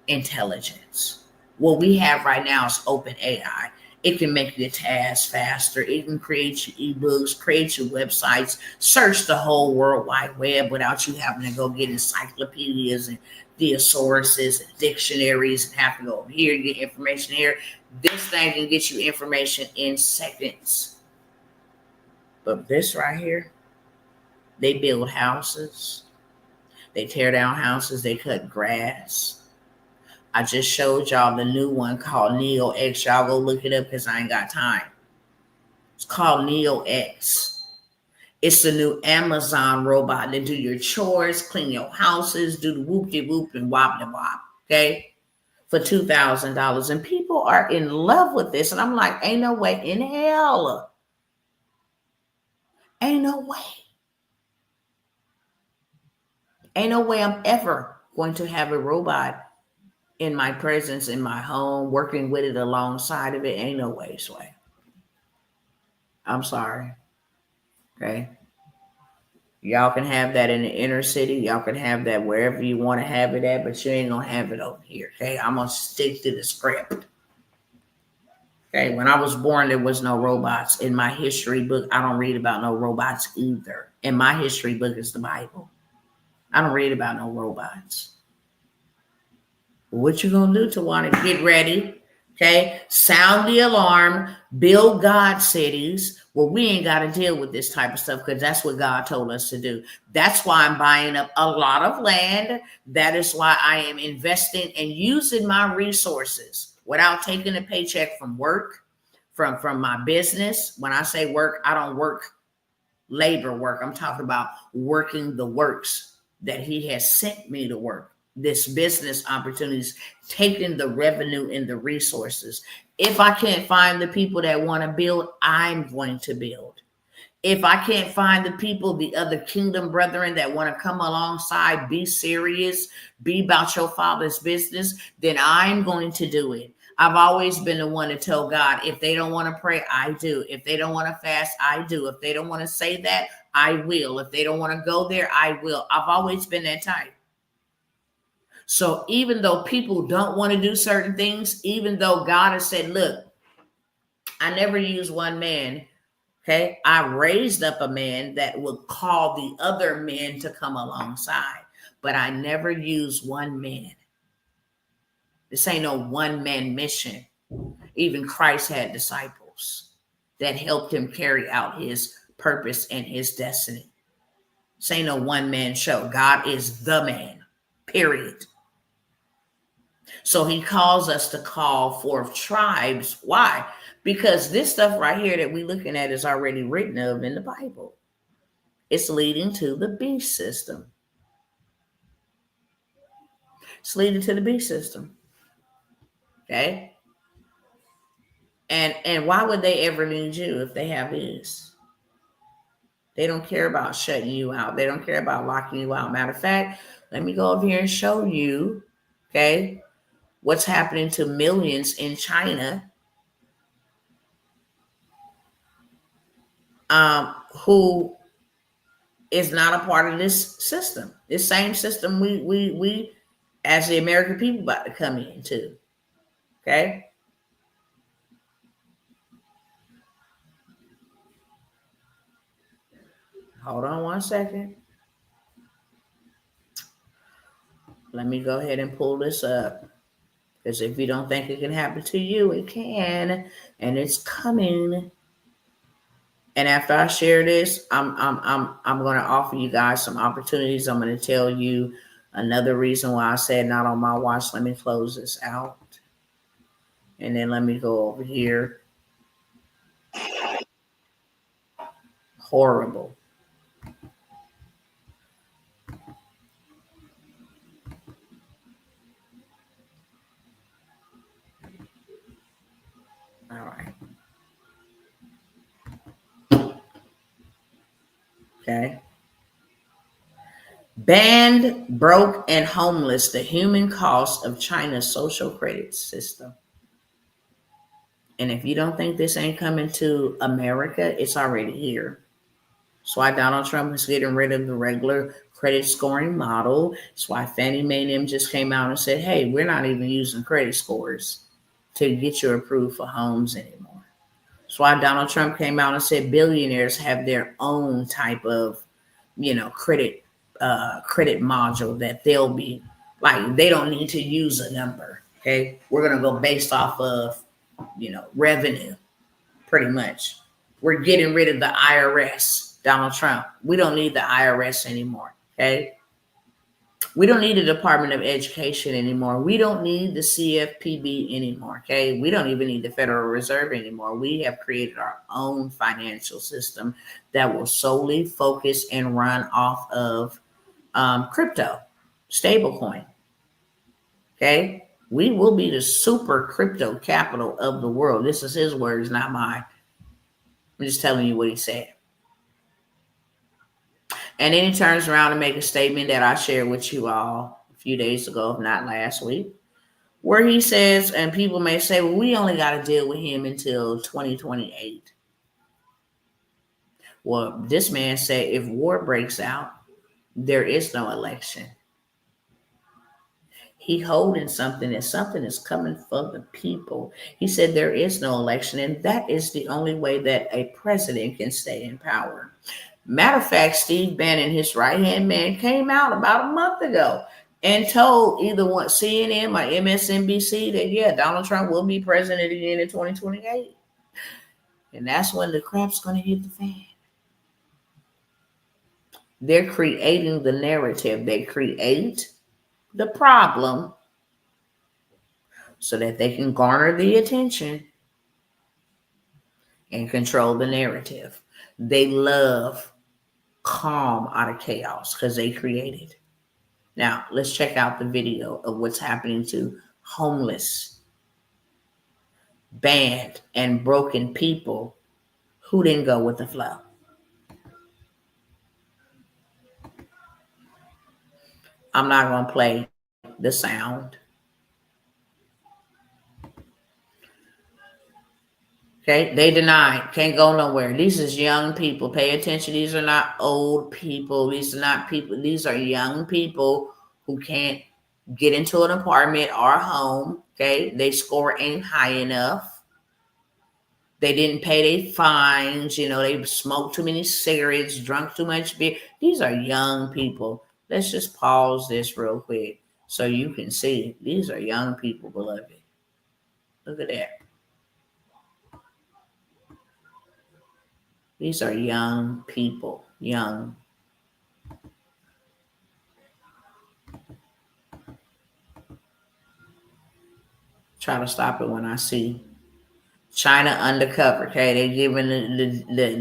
Intelligence. What we have right now is open AI. It can make your tasks faster. It can create your ebooks, create your websites, search the whole World Wide Web without you having to go get encyclopedias and thesauruses and dictionaries and have to go over here, get information here. This thing can get you information in seconds. But this right here, they build houses. They tear down houses. They cut grass. I just showed y'all the new one called Neo X. Y'all go look it up because I ain't got time. It's called Neo X. It's the new Amazon robot that do your chores, clean your houses, do the whoop-de-whoop and wop-de-wop, okay? For $2,000. And people are in love with this. And I'm like, ain't no way in hell. Ain't no way. Ain't no way I'm ever going to have a robot in my presence, in my home, working with it alongside of it. Ain't no way, Sway. I'm sorry. Okay. Y'all can have that in the inner city. Y'all can have that wherever you want to have it at, but you ain't going to have it over here. Okay. I'm going to stick to the script. Okay. When I was born, there was no robots. In my history book, I don't read about no robots either. In my history book is the Bible. I don't read about no robots. What you gonna do, Tawana? Get ready. Okay. Sound the alarm. Build God cities where we ain't got to deal with this type of stuff because that's what God told us to do. That's why I'm buying up a lot of land. That is why I am investing and using my resources without taking a paycheck from work, from my business. When I say work, I don't work labor work. I'm talking about working the works that He has sent me to work. This business opportunities, taking the revenue and the resources. If I can't find the people that want to build, I'm going to build. If I can't find the people, the other kingdom brethren that want to come alongside, be serious, be about your Father's business, then I'm going to do it. I've always been the one to tell God, if they don't want to pray, I do. If they don't want to fast, I do. If they don't want to say that, I will. If they don't want to go there, I will. I've always been that type. So even though people don't want to do certain things, even though God has said, look, I never use one man. Okay. I raised up a man that would call the other men to come alongside, but I never use one man. This ain't no one man mission. Even Christ had disciples that helped him carry out his purpose and his destiny. This ain't no one man show. God is the man, period. So He calls us to call forth tribes. Why? Because this stuff right here that we're looking at is already written of in the Bible. It's leading to the beast system. It's leading to the beast system. Okay. And why would they ever need you if they have this? They don't care about shutting you out. They don't care about locking you out. Matter of fact, let me go over here and show you, okay, what's happening to millions in China, who is not a part of this system. This same system we as the American people about to come into. Okay. Hold on one second. Let me go ahead and pull this up. Because if you don't think it can happen to you, it can. And it's coming. And after I share this, I'm going to offer you guys some opportunities. I'm going to tell you another reason why I said not on my watch. Let me close this out. And then let me go over here. Horrible. All right. Okay. Banned, broke, and homeless, the human cost of China's social credit system. And if you don't think this ain't coming to America, it's already here. That's why Donald Trump is getting rid of the regular credit scoring model. That's why Fannie Mae and them just came out and said, hey, we're not even using credit scores to get you approved for homes anymore. That's why Donald Trump came out and said billionaires have their own type of, credit module that they'll be like, they don't need to use a number. Okay. We're going to go based off of, revenue, pretty much. We're getting rid of the IRS, Donald Trump. We don't need the IRS anymore. Okay. We don't need the Department of Education anymore. We don't need the CFPB anymore. Okay. We don't even need the Federal Reserve anymore. We have created our own financial system that will solely focus and run off of crypto, stablecoin. Okay. We will be the super crypto capital of the world. This is his words, not mine. I'm just telling you what he said. And then he turns around and make a statement that I shared with you all a few days ago, if not last week, where he says, and people may say, well, we only got to deal with him until 2028. Well, this man said if war breaks out, there is no election. He holding something that something is coming for the people. He said there is no election, and that is the only way that a president can stay in power. Matter of fact, Steve Bannon, his right-hand man, came out about a month ago and told either one CNN or MSNBC that, yeah, Donald Trump will be president again in 2028. And that's when the crap's going to hit the fan. They're creating the narrative. They create the problem so that they can garner the attention and control the narrative. They love calm out of chaos because they create it. Now, let's check out the video of what's happening to homeless, banned, and broken people who didn't go with the flow. I'm not going to play the sound. Okay, they denied, can't go nowhere. These is young people. Pay attention. These are not old people. These are not people. These are young people who can't get into an apartment or a home. Okay, they score ain't high enough. They didn't pay their fines. They smoked too many cigarettes, drunk too much beer. These are young people. Let's just pause this real quick so you can see. These are young people, beloved. Look at that. These are young people. Young. Try to stop it when I see China undercover. Okay, they're giving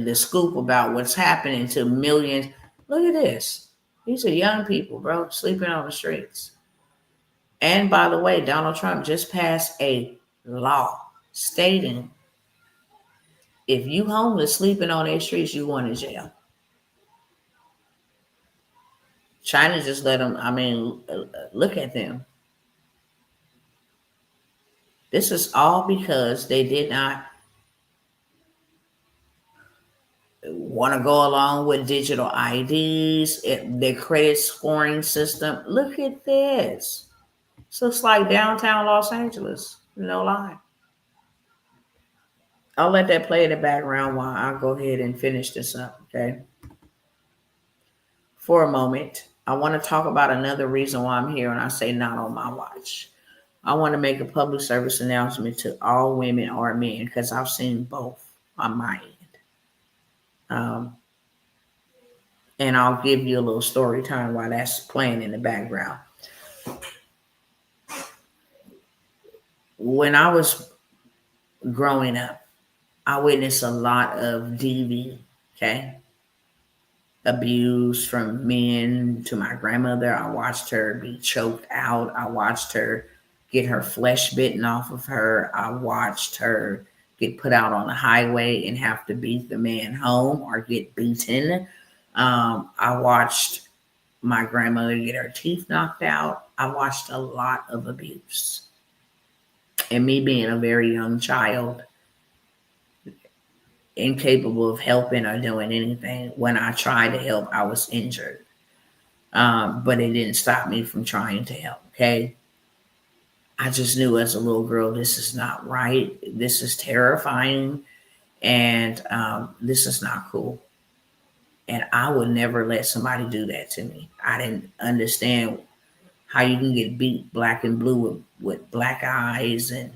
the scoop about what's happening to millions. Look at this. These are young people, bro, sleeping on the streets. And by the way, Donald Trump just passed a law stating if you homeless sleeping on their streets, you going to jail. China just let them, look at them. This is all because they did not want to go along with digital IDs, their credit scoring system. Look at this. This looks like downtown Los Angeles. No lie. I'll let that play in the background while I go ahead and finish this up, okay? For a moment, I want to talk about another reason why I'm here, and I say not on my watch. I want to make a public service announcement to all women or men because I've seen both on my end. And I'll give you a little story time while that's playing in the background. When I was growing up, I witnessed a lot of DV, okay? Abuse from men to my grandmother. I watched her be choked out. I watched her get her flesh bitten off of her. I watched her get put out on the highway and have to beat the man home or get beaten. I watched my grandmother get her teeth knocked out. I watched a lot of abuse. And me being a very young child, incapable of helping or doing anything, when I tried to help, I was injured. But it didn't stop me from trying to help, okay? I just knew as a little girl, this is not right. This is terrifying. And this is not cool. And I would never let somebody do that to me. I didn't understand how you can get beat black and blue with black eyes and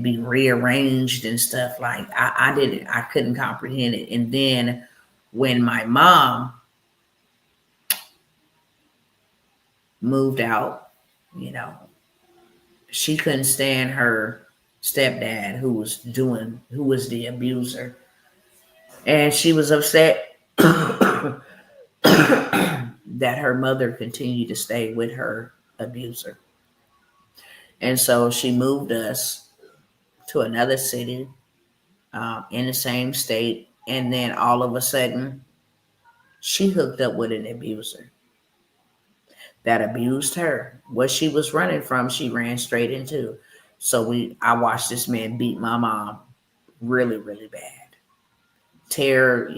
be rearranged and stuff. Like I didn't, I couldn't comprehend it. And then when my mom moved out, she couldn't stand her stepdad who was the abuser. And she was upset that her mother continued to stay with her abuser. And so she moved us to another city in the same state. And then all of a sudden, she hooked up with an abuser that abused her. What she was running from, she ran straight into. So I watched this man beat my mom really, really bad. Tear,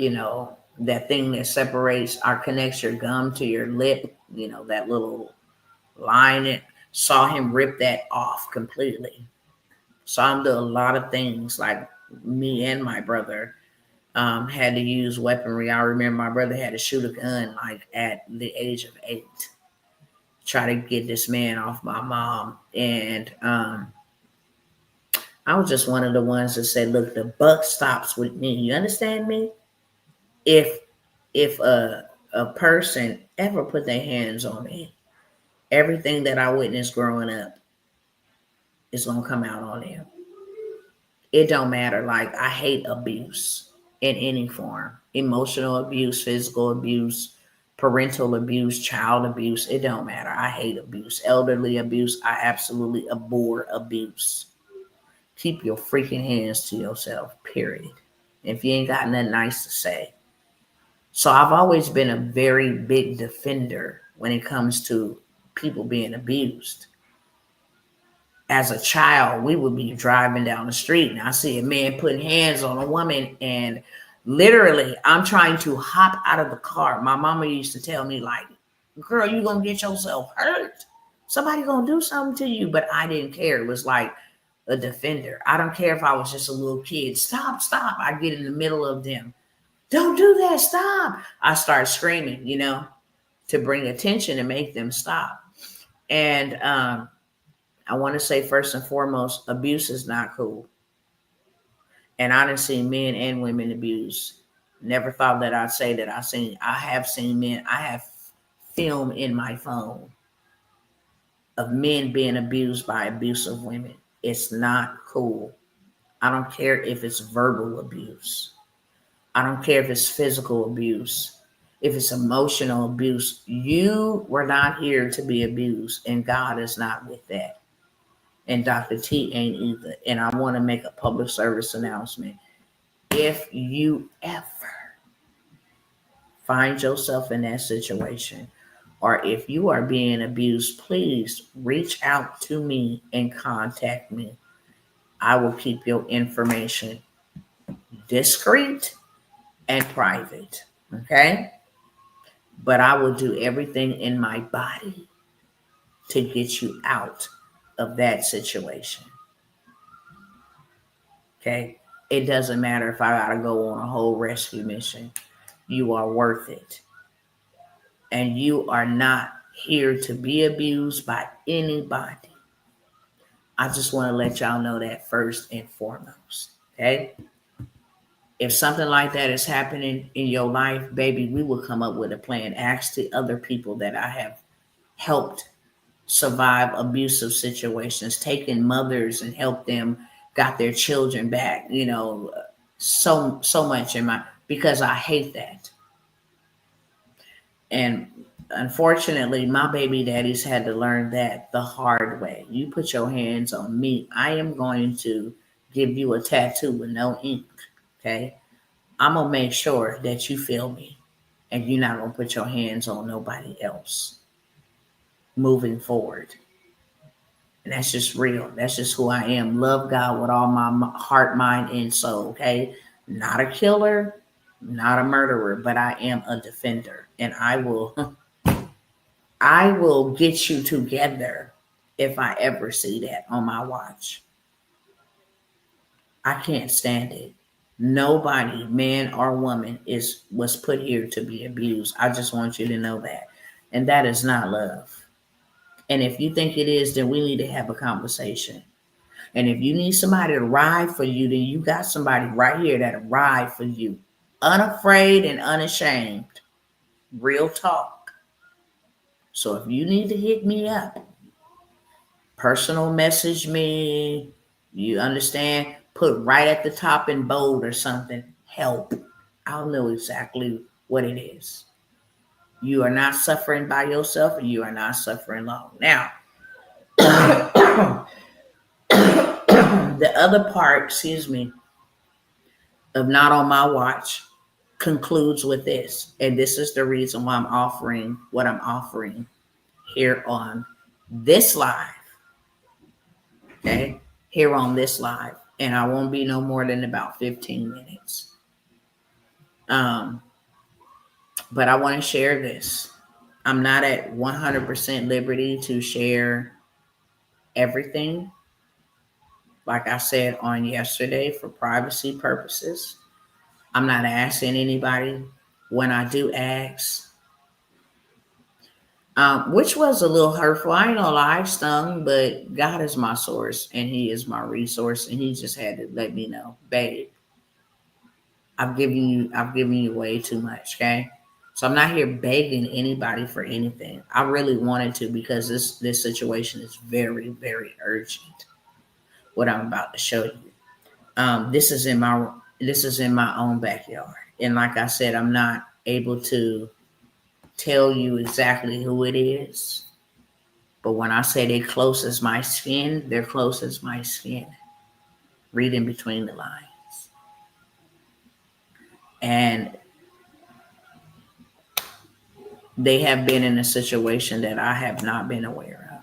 that thing that separates or connects your gum to your lip, that little line. It saw him rip that off completely. Saw him do a lot of things. Like me and my brother had to use weaponry. I remember my brother had to shoot a gun like at the age of 8. Try to get this man off my mom. And I was just one of the ones that said, look, the buck stops with me. You understand me? If a person ever put their hands on me, everything that I witnessed growing up is going to come out on them. It don't matter. Like, I hate abuse in any form. Emotional abuse, physical abuse, parental abuse, child abuse. It don't matter. I hate abuse. Elderly abuse. I absolutely abhor abuse. Keep your freaking hands to yourself, period. If you ain't got nothing nice to say. So I've always been a very big defender when it comes to people being abused. As a child, we would be driving down the street and I see a man putting hands on a woman, and literally I'm trying to hop out of the car. My mama used to tell me, like, girl, you gonna get yourself hurt. Somebody gonna do something to you. But I didn't care. It was like a defender. I don't care if I was just a little kid. Stop. I get in the middle of them. Don't do that. Stop. I start screaming, to bring attention and make them stop. And I want to say, first and foremost, abuse is not cool. And I done seen men and women abused. Never thought that I'd say that I have seen men. I have film in my phone of men being abused by abusive women. It's not cool. I don't care if it's verbal abuse. I don't care if it's physical abuse. If it's emotional abuse, you were not here to be abused, and God is not with that. And Dr. T ain't either. And I want to make a public service announcement. If you ever find yourself in that situation, or if you are being abused, please reach out to me and contact me. I will keep your information discreet and private. Okay? But I will do everything in my body to get you out of that situation. Okay? It doesn't matter if I got to go on a whole rescue mission. You are worth it. And you are not here to be abused by anybody. I just want to let y'all know that first and foremost. Okay? If something like that is happening in your life, baby, we will come up with a plan. Ask the other people that I have helped survive abusive situations, taken mothers and helped them, got their children back, so much in my, because I hate that. And unfortunately, my baby daddies had to learn that the hard way. You put your hands on me, I am going to give you a tattoo with no ink. Okay? I'm going to make sure that you feel me and you're not going to put your hands on nobody else moving forward. And that's just real. That's just who I am. Love God with all my heart, mind, and soul. Okay? Not a killer, not a murderer, but I am a defender. And I will get you together if I ever see that on my watch. I can't stand it. Nobody, man or woman, was put here to be abused. I just want you to know that. And that is not love. And if you think it is, then we need to have a conversation. And if you need somebody to ride for you, then you got somebody right here that'll ride for you. Unafraid and unashamed. Real talk. So if you need to hit me up, personal message me, you understand? Put right at the top in bold or something. Help. I'll know exactly what it is. You are not suffering by yourself and you are not suffering alone. Now, the other part, of not on my watch concludes with this. And this is the reason why I'm offering what I'm offering here on this live. Okay? Here on this live. And I won't be no more than about 15 minutes. But I want to share this. I'm not at 100% liberty to share everything. Like I said on yesterday, for privacy purposes. I'm not asking anybody. When I do ask, which was a little hurtful. I ain't gonna lie, stung, but God is my source and He is my resource, and He just had to let me know, babe, I've given you way too much, okay? So I'm not here begging anybody for anything. I really wanted to, because this situation is very, very urgent. What I'm about to show you. This is in my own backyard. And like I said, I'm not able to tell you exactly who it is. But when I say they're close as my skin, they're close as my skin. Reading between the lines. And they have been in a situation that I have not been aware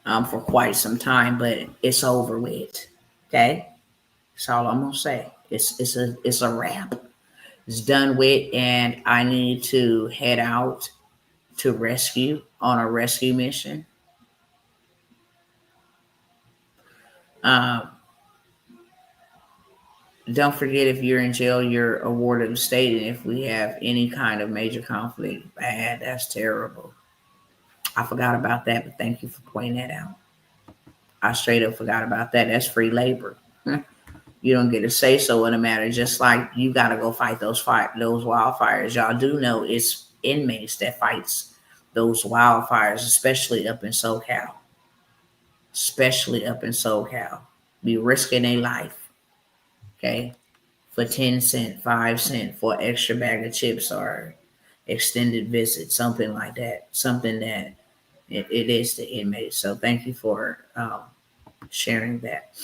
of for quite some time, but it's over with. Okay? That's all I'm gonna say. It's a wrap. It's done with, and I need to head out to rescue on a rescue mission. Don't forget, if you're in jail, you're awarded a state, and if we have any kind of major conflict, bad, that's terrible. I forgot about that, but thank you for pointing that out. I straight up forgot about that. That's free labor. You don't get a say so in the matter. Just like you got to go fight those wildfires. Y'all do know it's inmates that fights those wildfires, especially up in SoCal. Be risking their life. Okay, for 10 cent, 5 cent for an extra bag of chips or extended visit, something like that. Something that it is the inmate. So thank you for sharing that.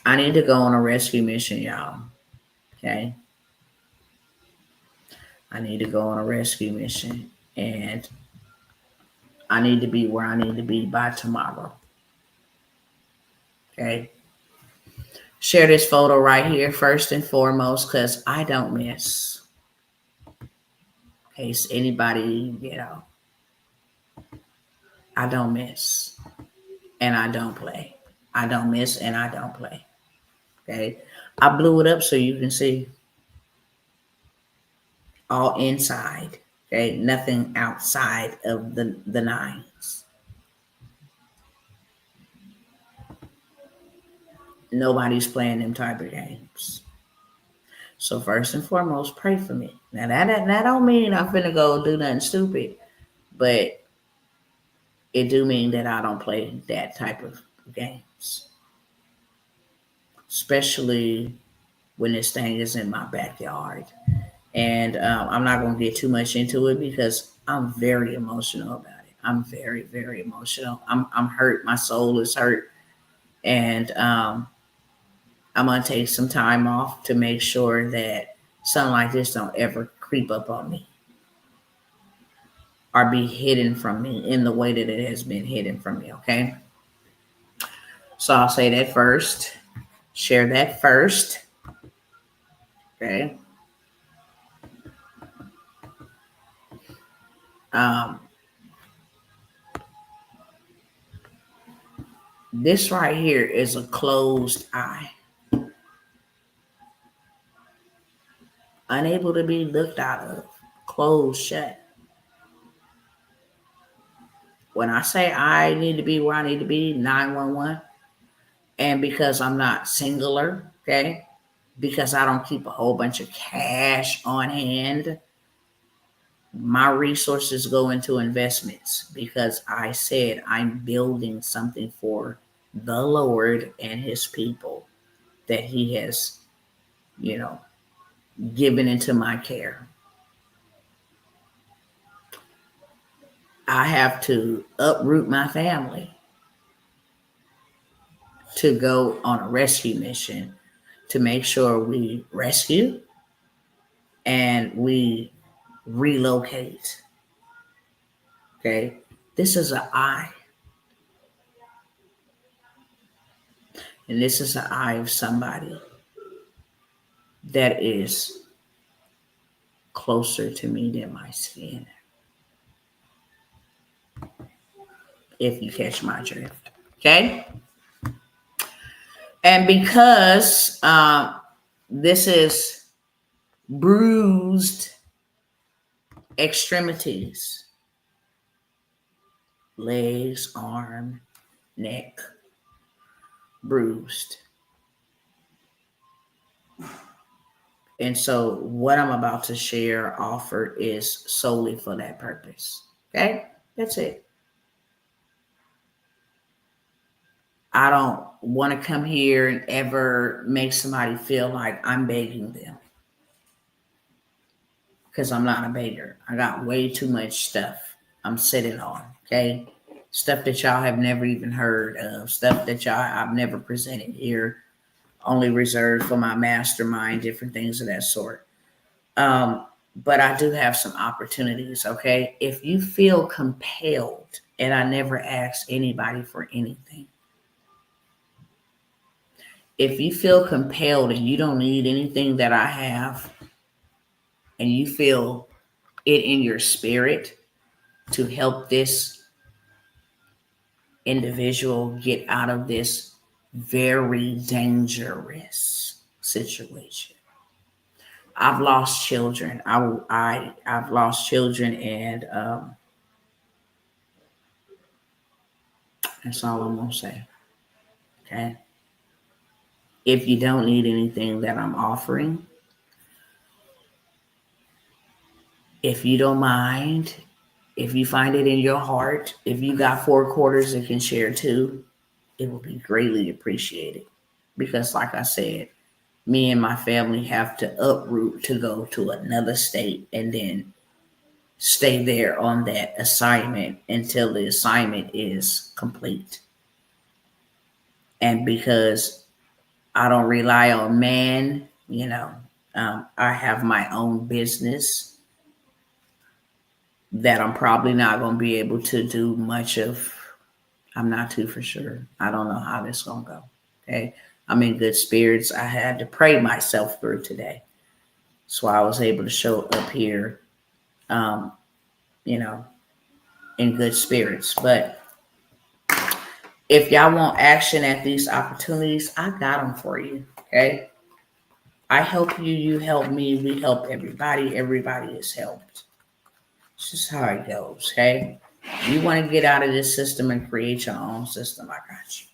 I need to go on a rescue mission, y'all. Okay. I need to go on a rescue mission and I need to be where I need to be by tomorrow. Okay. Share this photo right here first and foremost because I don't miss. In case anybody, I don't miss and I don't play. I don't miss and I don't play. Okay. I blew it up so you can see all inside. Okay. Nothing outside of the nines. Nobody's playing them type of games. So first and foremost, pray for me. Now that don't mean I'm finna go do nothing stupid, but it do mean that I don't play that type of games, especially when this thing is in my backyard. And I'm not gonna get too much into it because I'm very emotional about it. I'm very, very emotional. I'm hurt. My soul is hurt, and I'm gonna take some time off to make sure that something like this don't ever creep up on me or be hidden from me in the way that it has been hidden from me. Okay, so I'll say that first. Share that first. Okay. Um, this right here is a closed eye, unable to be looked out of, closed shut. When I say I need to be where I need to be, 911, and because I'm not singular, okay, because I don't keep a whole bunch of cash on hand, my resources go into investments because I said I'm building something for the Lord and his people that he has, you know, given into my care. I have to uproot my family to go on a rescue mission to make sure we rescue and we relocate. Okay. This is an eye. And this is the eye of somebody that is closer to me than my skin. If you catch my drift. Okay. And because this is bruised extremities, legs, arm, neck, bruised. And so what I'm about to share offer is solely for that purpose. Okay? That's it. I don't want to come here and ever make somebody feel like I'm begging them. Because I'm not a beggar. I got way too much stuff I'm sitting on. Okay? Stuff that y'all have never even heard of. Stuff that I've never presented here. Only reserved for my mastermind, different things of that sort. But I do have some opportunities, okay? If you feel compelled, and I never ask anybody for anything. If you feel compelled and you don't need anything that I have, and you feel it in your spirit to help this individual get out of this very dangerous situation. I've lost children. I've lost children, and that's all I'm gonna say. Okay. If you don't need anything that I'm offering, if you don't mind, if you find it in your heart, if you got 4 quarters that can share too, it will be greatly appreciated. Because, like I said, me and my family have to uproot to go to another state and then stay there on that assignment until the assignment is complete. And because I don't rely on man, I have my own business that I'm probably not going to be able to do much of. I'm not too for sure. I don't know how this is going to go. Okay. I'm in good spirits. I had to pray myself through today. So I was able to show up here, um, you know, in good spirits. But if y'all want action at these opportunities, I got them for you. Okay. I help you, you help me, we help everybody. Everybody is helped. This is how it goes. Okay. You want to get out of this system and create your own system, I got you.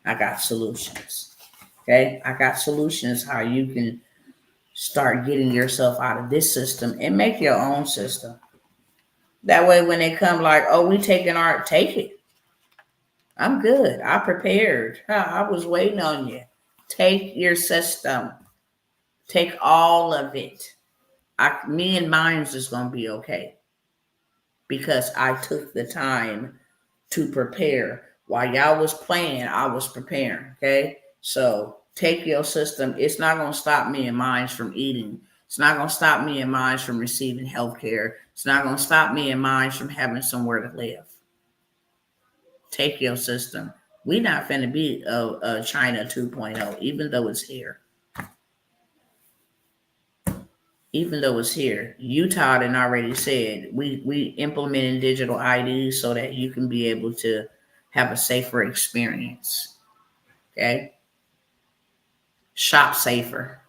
I got solutions. Okay. I got solutions how you can start getting yourself out of this system and make your own system. That way, when they come like, oh, we taking our, take it. I'm good. I prepared. I was waiting on you. Take your system. Take all of it. Me and mine's is going to be okay because I took the time to prepare. While y'all was playing, I was preparing. Okay. So take your system. It's not going to stop me and mine from eating. It's not going to stop me and mine from receiving health care. It's not going to stop me and mine from having somewhere to live. Take your system. We not finna be a China 2.0, even though it's here. Even though it's here. Utah had already said we implementing digital IDs so that you can be able to have a safer experience. Okay? Shop safer.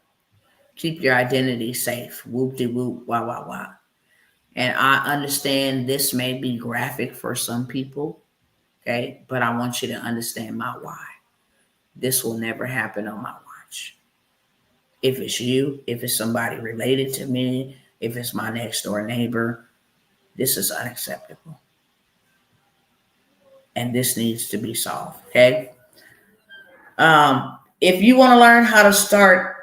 Keep your identity safe. Whoop-de-whoop, wah, wah, wah. And I understand this may be graphic for some people, okay? But I want you to understand my why. This will never happen on my watch. If it's you, if it's somebody related to me, if it's my next door neighbor, this is unacceptable. And this needs to be solved, okay? If you want to learn how to start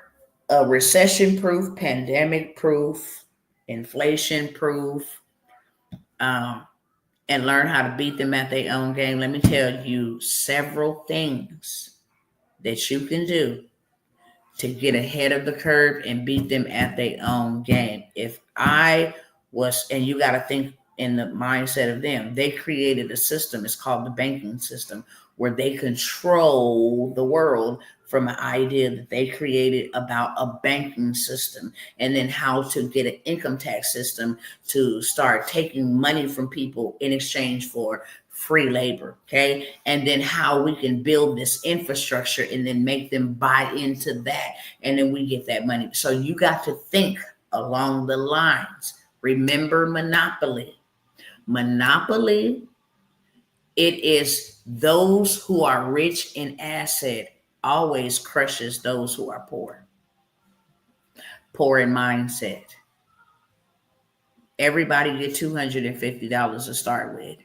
a recession-proof, pandemic-proof, inflation-proof, and learn how to beat them at their own game, let me tell you several things that you can do to get ahead of the curve and beat them at their own game. If I was, and you got to think in the mindset of them, they created a system, it's called the banking system, where they control the world from an idea that they created about a banking system, and then how to get an income tax system to start taking money from people in exchange for free labor, okay? And then how we can build this infrastructure and then make them buy into that, and then we get that money. So you got to think along the lines. Remember monopoly. Monopoly, it is those who are rich in asset always crushes those who are poor. Poor in mindset. Everybody get $250 to start with.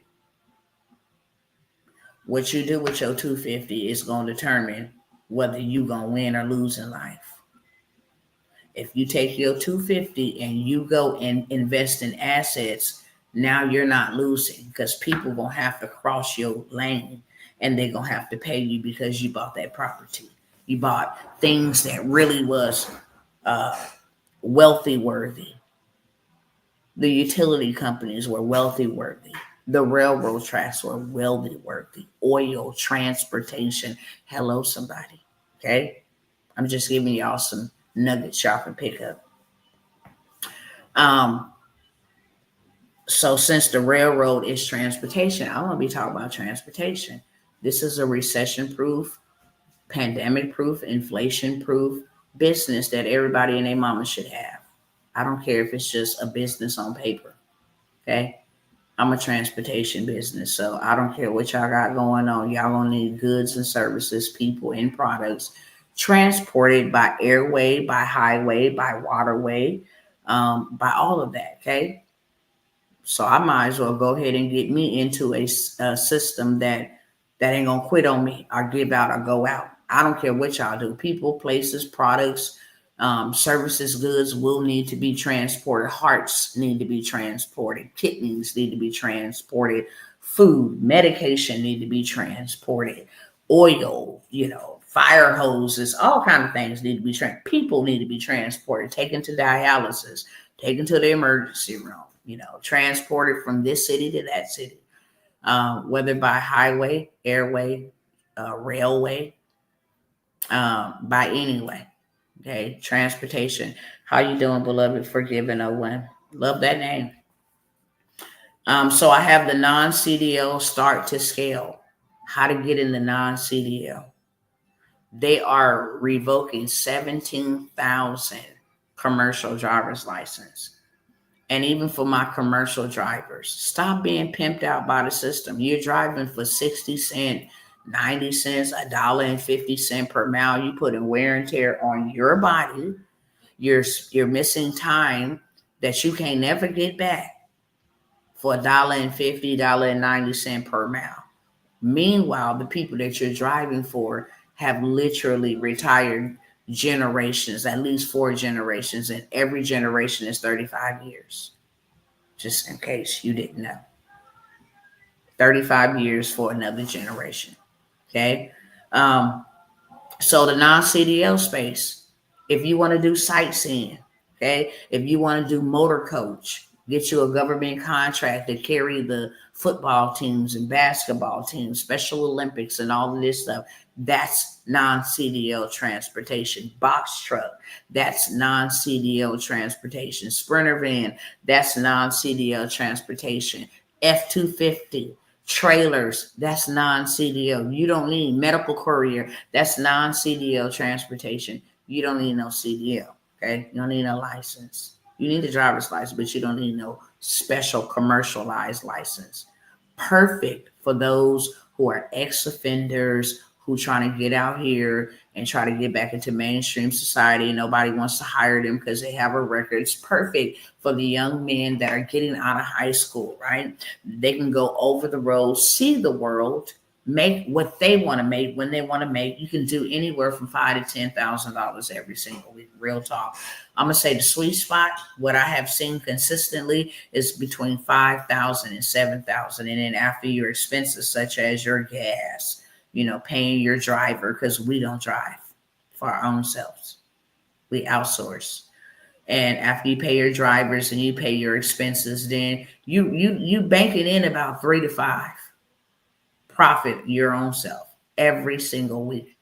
What you do with your $250 is going to determine whether you going to win or lose in life. If you take your $250 and you go and invest in assets, now you're not losing, because people going to have to cross your lane and they're going to have to pay you because you bought that property. You bought things that really was wealthy worthy. The utility companies were wealthy worthy. The railroad tracks were wealthy worthy. Oil, transportation. Hello, somebody. Okay? I'm just giving y'all some nuggets y'all can pick up. So since the railroad is transportation, I want to be talking about transportation. This is a recession-proof, pandemic-proof, inflation-proof business that everybody and their mama should have. I don't care if it's just a business on paper. Okay? I'm a transportation business, so I don't care what y'all got going on. Y'all gonna need goods and services, people and products transported by airway, by highway, by waterway, by all of that, okay? So I might as well go ahead and get me into a system that ain't gonna quit on me or give out or go out. I don't care what y'all do. People, places, products, services, goods will need to be transported. Hearts need to be transported. Kidneys need to be transported. Food, medication need to be transported. Oil, fire hoses, all kind of things need to be people need to be transported, taken to dialysis, taken to the emergency room, transported from this city to that city, whether by highway, airway, railway, by any way. Okay, transportation. How you doing, beloved? Forgiven, oh one. Love that name. So I have the non-CDL start to scale. How to get in the non-CDL. They are revoking 17,000 commercial driver's license. And even for my commercial drivers, stop being pimped out by the system. You're driving for 60 cents, 90 cents, $1.50 per mile. You put in wear and tear on your body. You're missing time that you can't never get back for $1.50, $1.90 per mile. Meanwhile, the people that you're driving for have literally retired generations, at least 4 generations, and every generation is 35 years. Just in case you didn't know. 35 years for another generation. Okay. So the non-CDL space, if you want to do sightseeing, okay, if you want to do motor coach, get you a government contract to carry the football teams and basketball teams, Special Olympics and all of this stuff, that's non-CDL transportation. Box truck, that's non-CDL transportation. Sprinter van, that's non-CDL transportation. F-250, trailers, that's non-CDL. You don't need medical courier, that's non-CDL transportation. You don't need no CDL, okay? You don't need no license. You need a driver's license, but you don't need no special commercialized license. Perfect for those who are ex-offenders, who trying to get out here and try to get back into mainstream society. Nobody wants to hire them because they have a record. It's perfect for the young men that are getting out of high school, right? They can go over the road, see the world, make what they want to make when they want to make. You can do anywhere from $5,000 to $10,000 every single week. Real talk. I'm gonna say the sweet spot, what I have seen consistently, is between $5,000 and $7,000, and then after your expenses such as your gas, paying your driver, because we don't drive for our own selves. We outsource. And after you pay your drivers and you pay your expenses, then you banking in about 3 to 5 profit your own self every single week.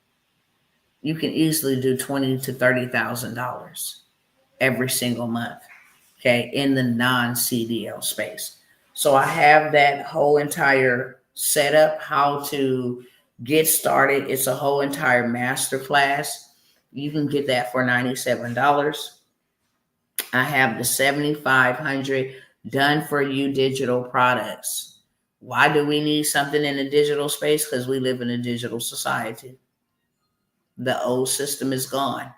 You can easily do $20,000 to $30,000 every single month, okay, in the non-CDL space. So I have that whole entire setup, how to get started. It's a whole entire masterclass. You can get that for $97. I have the 7,500 done for you digital products. Why do we need something in the digital space? Because we live in a digital society. The old system is gone.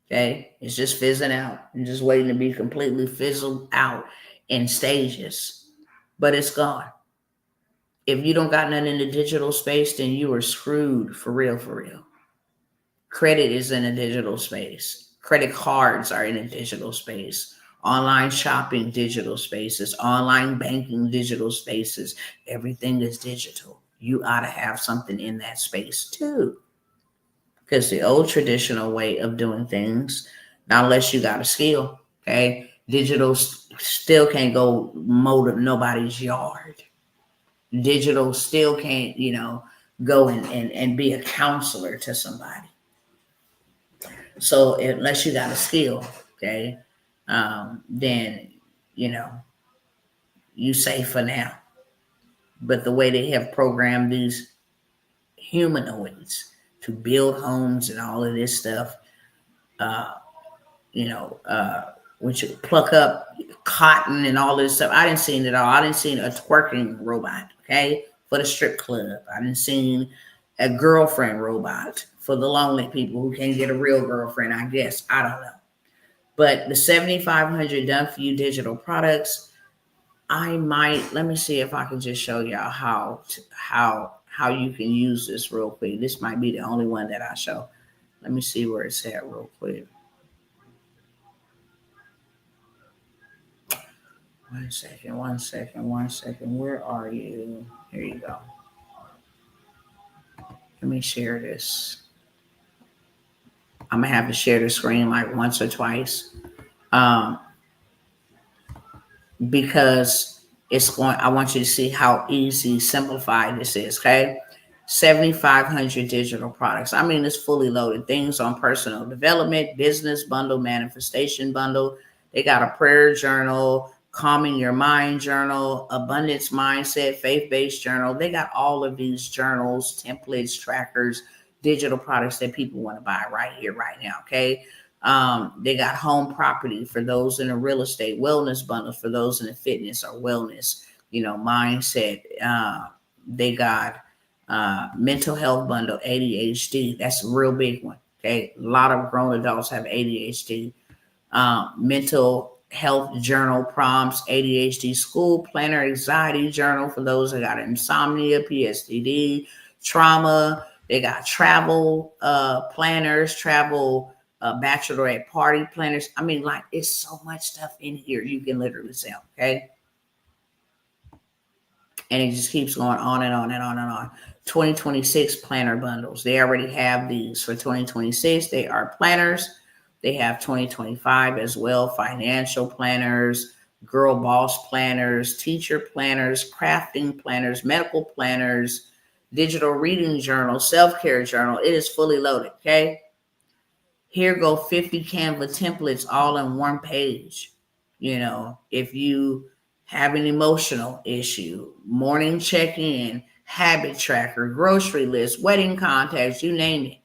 Okay, it's just fizzing out and just waiting to be completely fizzled out in stages, but it's gone. If you don't got nothing in the digital space, then you are screwed for real, for real. Credit is in a digital space. Credit cards are in a digital space. Online shopping, digital spaces. Online banking, digital spaces. Everything is digital. You ought to have something in that space too. Because the old traditional way of doing things, not unless you got a skill, okay? Digital still can't go mow nobody's yard. Digital still can't, go and be a counselor to somebody. So unless you got a skill, okay, then, you safe for now. But the way they have programmed these humanoids to build homes and all of this stuff, when you pluck up cotton and all this stuff. I didn't see it all. I didn't see a twerking robot, okay, for the strip club. I didn't see a girlfriend robot for the lonely people who can't get a real girlfriend, I guess. I don't know. But the 7,500 done for you digital products, let me see if I can just show y'all how how you can use this real quick. This might be the only one that I show. Let me see where it's at real quick. One second. Where are you? Here you go. Let me share this. I'm gonna have to share the screen like once or twice. Um, because I want you to see how easy, simplified this is, okay? 7,500 digital products. I mean, it's fully loaded. Things on personal development, business bundle, manifestation bundle. They got a prayer journal, calming your mind journal, abundance mindset, faith-based journal. They got all of these journals, templates, trackers, digital products that people want to buy right here, right now, okay? They got home property for those in a real estate, wellness bundle for those in the fitness or wellness, mindset. They got mental health bundle, ADHD. That's a real big one. Okay, a lot of grown adults have ADHD. Mental health journal prompts, ADHD school planner, anxiety journal for those that got insomnia, PSTD, trauma. They got travel planners, travel bachelorette party planners. I mean, like, it's so much stuff in here you can literally sell. Okay. And it just keeps going on and on and on and on. 2026 planner bundles. They already have these for 2026. They are planners. They have 2025 as well. Financial planners, girl boss planners, teacher planners, crafting planners, medical planners, digital reading journal, self-care journal. It is fully loaded. Okay. Here go 50 Canva templates all in one page. If you have an emotional issue, morning check-in, habit tracker, grocery list, wedding contacts, you name it,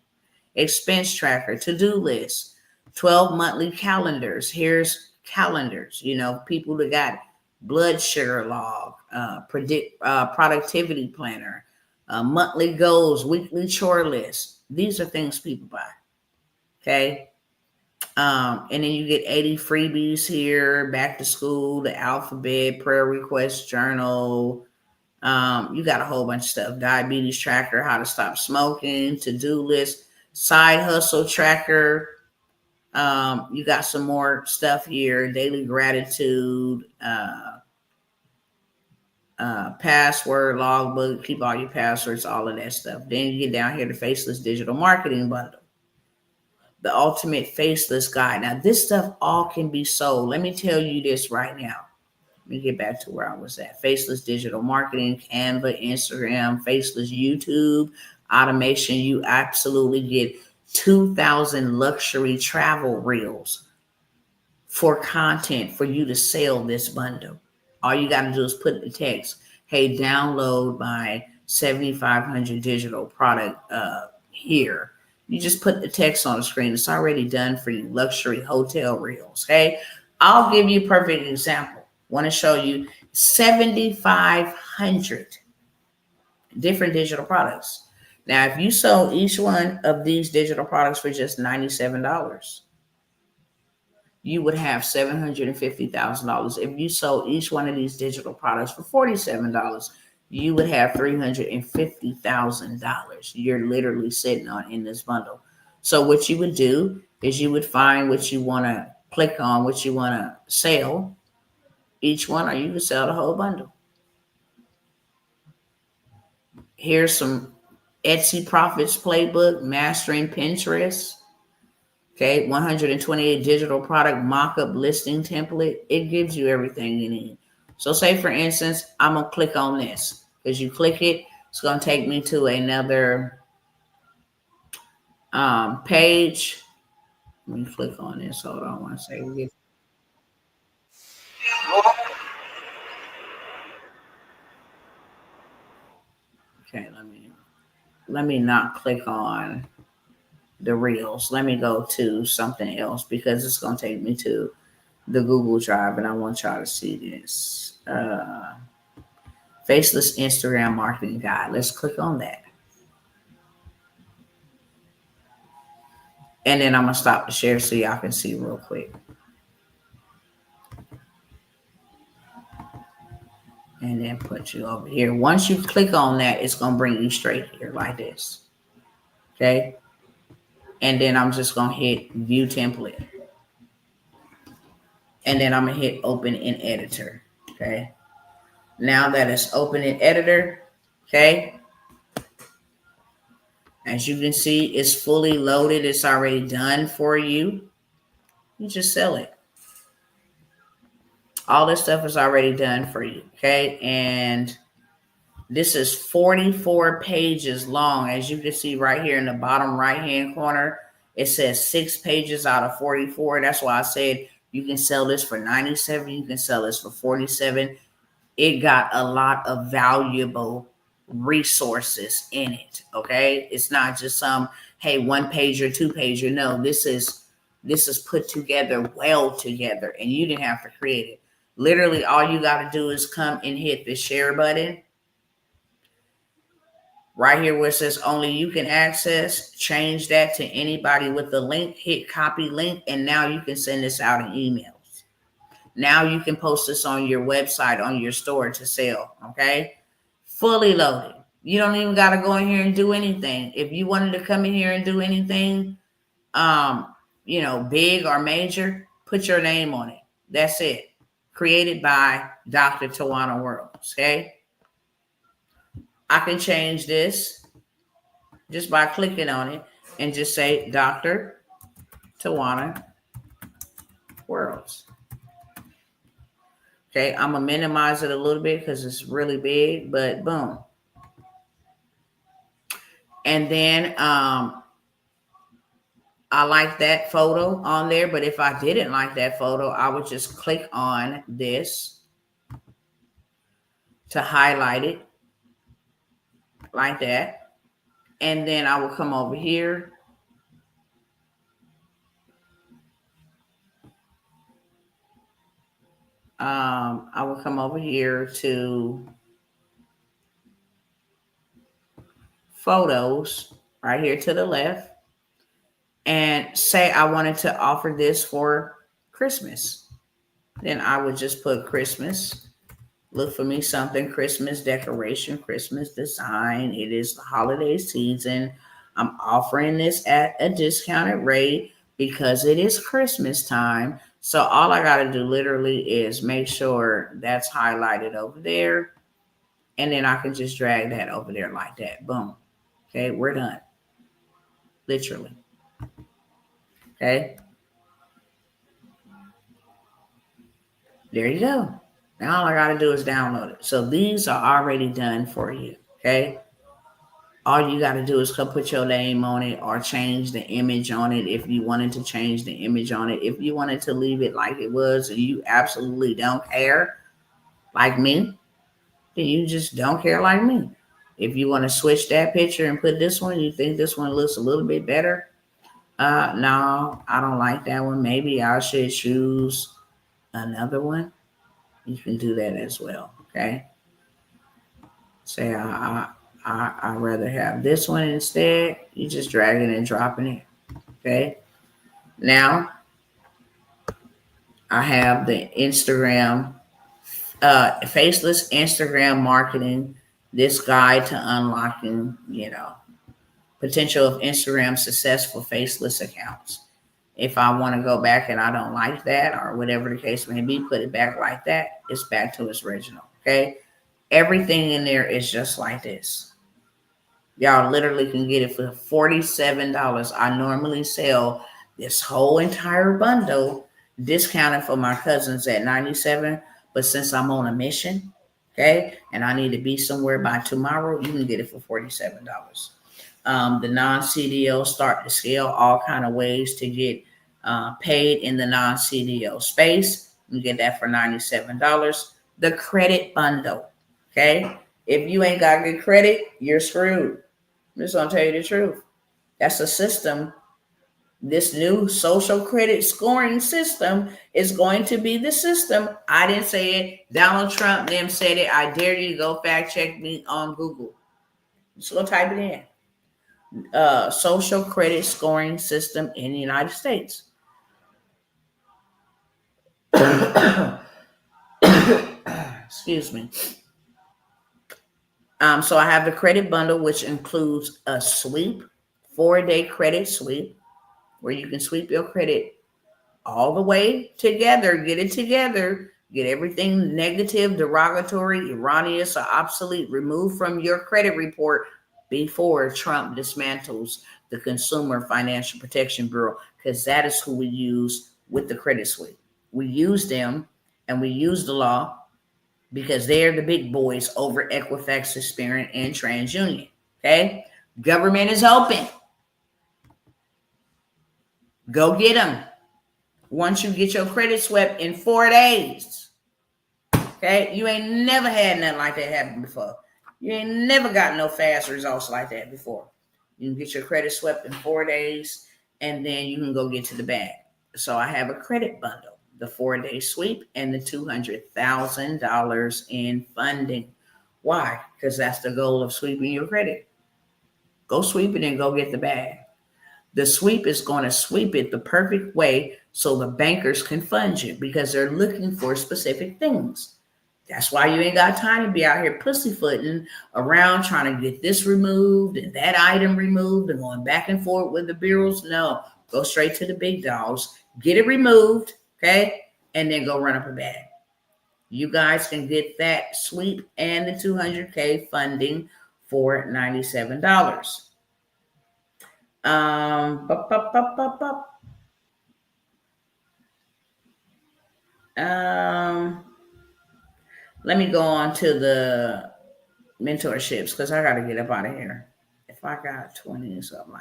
expense tracker, to-do list, 12 monthly calendars. Here's calendars, people that got blood sugar log, productivity planner, monthly goals, weekly chore list. These are things people buy. Okay. And then you get 80 freebies here, back to school, the alphabet, prayer request journal. You got a whole bunch of stuff. Diabetes tracker, how to stop smoking, to-do list, side hustle tracker. You got some more stuff here. Daily gratitude, password, logbook, keep all your passwords, all of that stuff. Then you get down here to Faceless Digital Marketing Bundle. The ultimate faceless guide. Now, this stuff all can be sold. Let me tell you this right now. Let me get back to where I was at. Faceless digital marketing, Canva, Instagram, faceless YouTube, automation. You absolutely get 2,000 luxury travel reels for content for you to sell this bundle. All you got to do is put the text, hey, download my 7,500 digital product here. You just put the text on the screen. It's already done for you. Luxury hotel reels. Okay. I'll give you a perfect example. Want to show you 7,500 different digital products. Now, if you sold each one of these digital products for just $97, you would have $750,000. If you sold each one of these digital products for $47, you would have $350,000. You're literally sitting on in this bundle. So what you would do is you would find what you want to click on, what you want to sell, each one, or you could sell the whole bundle. Here's some Etsy Profits Playbook, Mastering Pinterest. Okay, 128 digital product mock-up listing template. It gives you everything you need. So say, for instance, I'm going to click on this. As you click it, it's going to take me to another page. Let me click on this. Hold on one second. Okay, let me not click on the reels. Let me go to something else because it's going to take me to the Google Drive, and I want y'all to see this. Faceless Instagram Marketing Guide. Let's click on that. And then I'm going to stop the share so y'all can see real quick. and then put you over here. Once you click on that, it's going to bring you straight here like this. Okay. And then I'm just going to hit view template. And then I'm going to hit open in editor. Okay. Now that it's open in editor, okay, as you can see, it's fully loaded. It's already done for you. You just sell it. All this stuff is already done for you, okay? And this is 44 pages long. As you can see right here in the bottom right-hand corner, it says 6 pages out of 44. That's why I said you can sell this for $97. You can sell this for $47. It got a lot of valuable resources in it, okay? It's not just some, hey, 1 page or 2 pager. No, this is put together well together, and you didn't have to create it. Literally, all you got to do is come and hit the share button right here where it says only you can access. Change that to anybody with the link. Hit copy link, and now you can send this out in emails. Now you can post this on your website, on your store to sell, okay? Fully loaded. You don't even got to go in here and do anything. If you wanted to come in here and do anything, big or major, put your name on it. That's it. Created by Dr. Tawana Worlds, okay? I can change this just by clicking on it and just say Dr. Tawana Worlds. Okay, I'm going to minimize it a little bit because it's really big, but boom. And then I like that photo on there, but if I didn't like that photo, I would just click on this to highlight it like that. And then I will come over here. I will come over here to photos right here to the left and say I wanted to offer this for Christmas. Then I would just put Christmas. Look for me something Christmas decoration, Christmas design. It is the holiday season. I'm offering this at a discounted rate because it is Christmas time. So all I got to do literally is make sure that's highlighted over there. And then I can just drag that over there like that. Boom. Okay, we're done. Literally. Okay. There you go. Now all I got to do is download it. So these are already done for you. Okay. All you got to do is come put your name on it or change the image on it if you wanted to change the image on it. If you wanted to leave it like it was and you absolutely don't care, like me, then you just don't care like me. If you want to switch that picture and put this one, you think this one looks a little bit better. No, I don't like that one. Maybe I should choose another one. You can do that as well. Okay. Say I'd rather have this one instead. You just dragging and dropping it. Okay. Now I have the Instagram, faceless Instagram marketing, this guide to unlocking, potential of Instagram successful faceless accounts. If I want to go back and I don't like that or whatever the case may be, put it back like that. It's back to its original. Okay. Everything in there is just like this. Y'all literally can get it for $47. I normally sell this whole entire bundle discounted for my cousins at $97. But since I'm on a mission, okay, and I need to be somewhere by tomorrow, you can get it for $47. The non-CDO start to scale, all kind of ways to get paid in the non-CDO space. You get that for $97. The credit bundle, okay? If you ain't got good credit, you're screwed. I'm just gonna tell you the truth. That's a system. This new social credit scoring system is going to be the system. I didn't say it. Donald Trump them said it. I dare you to go fact check me on Google. Just go type it in. Social credit scoring system in the United States. Excuse me. So I have the credit bundle, which includes a sweep, 4-day credit sweep, where you can sweep your credit all the way together, get it together, get everything negative, derogatory, erroneous, or obsolete removed from your credit report before Trump dismantles the Consumer Financial Protection Bureau, because that is who we use with the credit sweep. We use them and we use the law because they're the big boys over Equifax, Experian, and TransUnion. Okay? Government is open. Go get them. Once you get your credit swept in 4 days. Okay? You ain't never had nothing like that happen before. You ain't never got no fast results like that before. You can get your credit swept in 4 days, and then you can go get to the bag. So I have a credit bundle, the 4-day sweep and the $200,000 in funding. Why? Because that's the goal of sweeping your credit. Go sweep it and go get the bag. The sweep is going to sweep it the perfect way so the bankers can fund you because they're looking for specific things. That's why you ain't got time to be out here pussyfooting around trying to get this removed and that item removed and going back and forth with the bureaus. No, go straight to the big dogs, get it removed, okay, and then go run up a bag. You guys can get that sweep and the $200K funding for $97. Um, bup, bup, bup, bup, bup. Let me go on to the mentorships because I got to get up out of here. If I got 20 or something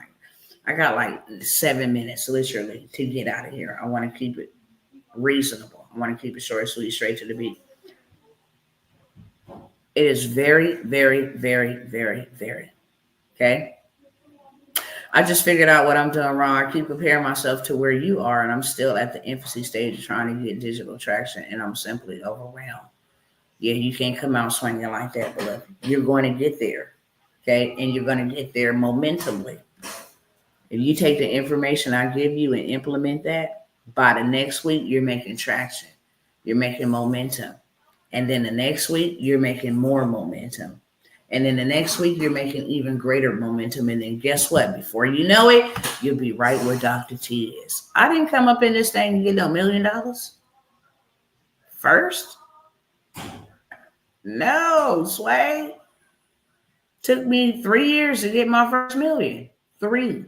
I got like 7 minutes literally to get out of here. I want to keep it reasonable. I want to keep it short, sweet, straight to the beat. It is very, very, very, very, very. Okay. I just figured out what I'm doing wrong. I keep comparing myself to where you are, and I'm still at the infancy stage of trying to get digital traction, and I'm simply overwhelmed. Yeah, you can't come out swinging like that, but you're going to get there, okay? And you're going to get there momentumly. If you take the information I give you and implement that, by the next week, you're making traction. You're making momentum. And then the next week, you're making more momentum. And then the next week, you're making even greater momentum. And then guess what? Before you know it, you'll be right where Dr. T is. I didn't come up in this thing and get no $1 million first. No, Sway. Took me 3 years to get my first million. 3.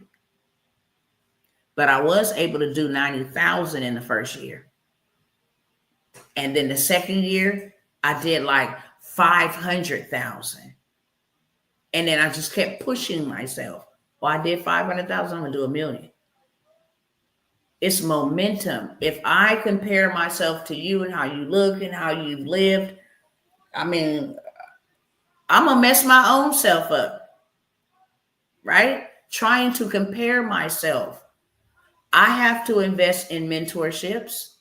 But I was able to do 90,000 in the first year. And then the second year, I did like 500,000. And then I just kept pushing myself. Well, I did 500,000, I'm going to do $1 million. It's momentum. If I compare myself to you and how you look and how you've lived, I mean, I'm going to mess my own self up, right? Trying to compare myself. I have to invest in mentorships.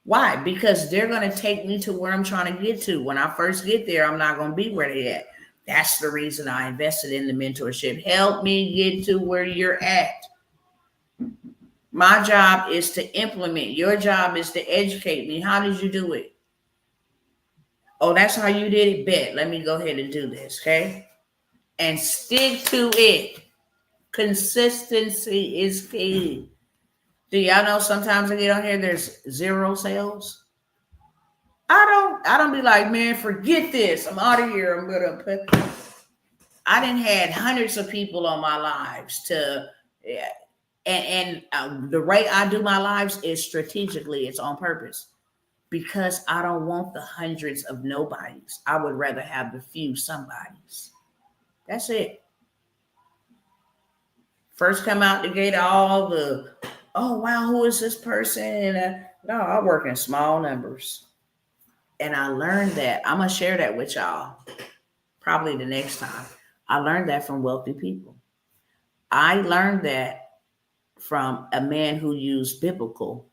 Why? Because they're going to take me to where I'm trying to get to. When I first get there, I'm not going to be where they're at. That's the reason I invested in the mentorship. Help me get to where you're at. My job is to implement. Your job is to educate me. How did you do it? Oh, that's how you did it? Bet. Let me go ahead and do this, okay? And stick to it. Consistency is key. Do y'all know sometimes I get on here, there's 0 sales? I don't be like, man, forget this. I'm out of here. I'm gonna put. I done had hundreds of people on my lives to, and the way I do my lives is strategically. It's on purpose because I don't want the hundreds of nobodies. I would rather have the few somebodies. That's it. First come out the gate, all the, oh wow, who is this person? No, I work in small numbers. And I learned that. I'm going to share that with y'all probably the next time. I learned that from wealthy people. I learned that from a man who used biblical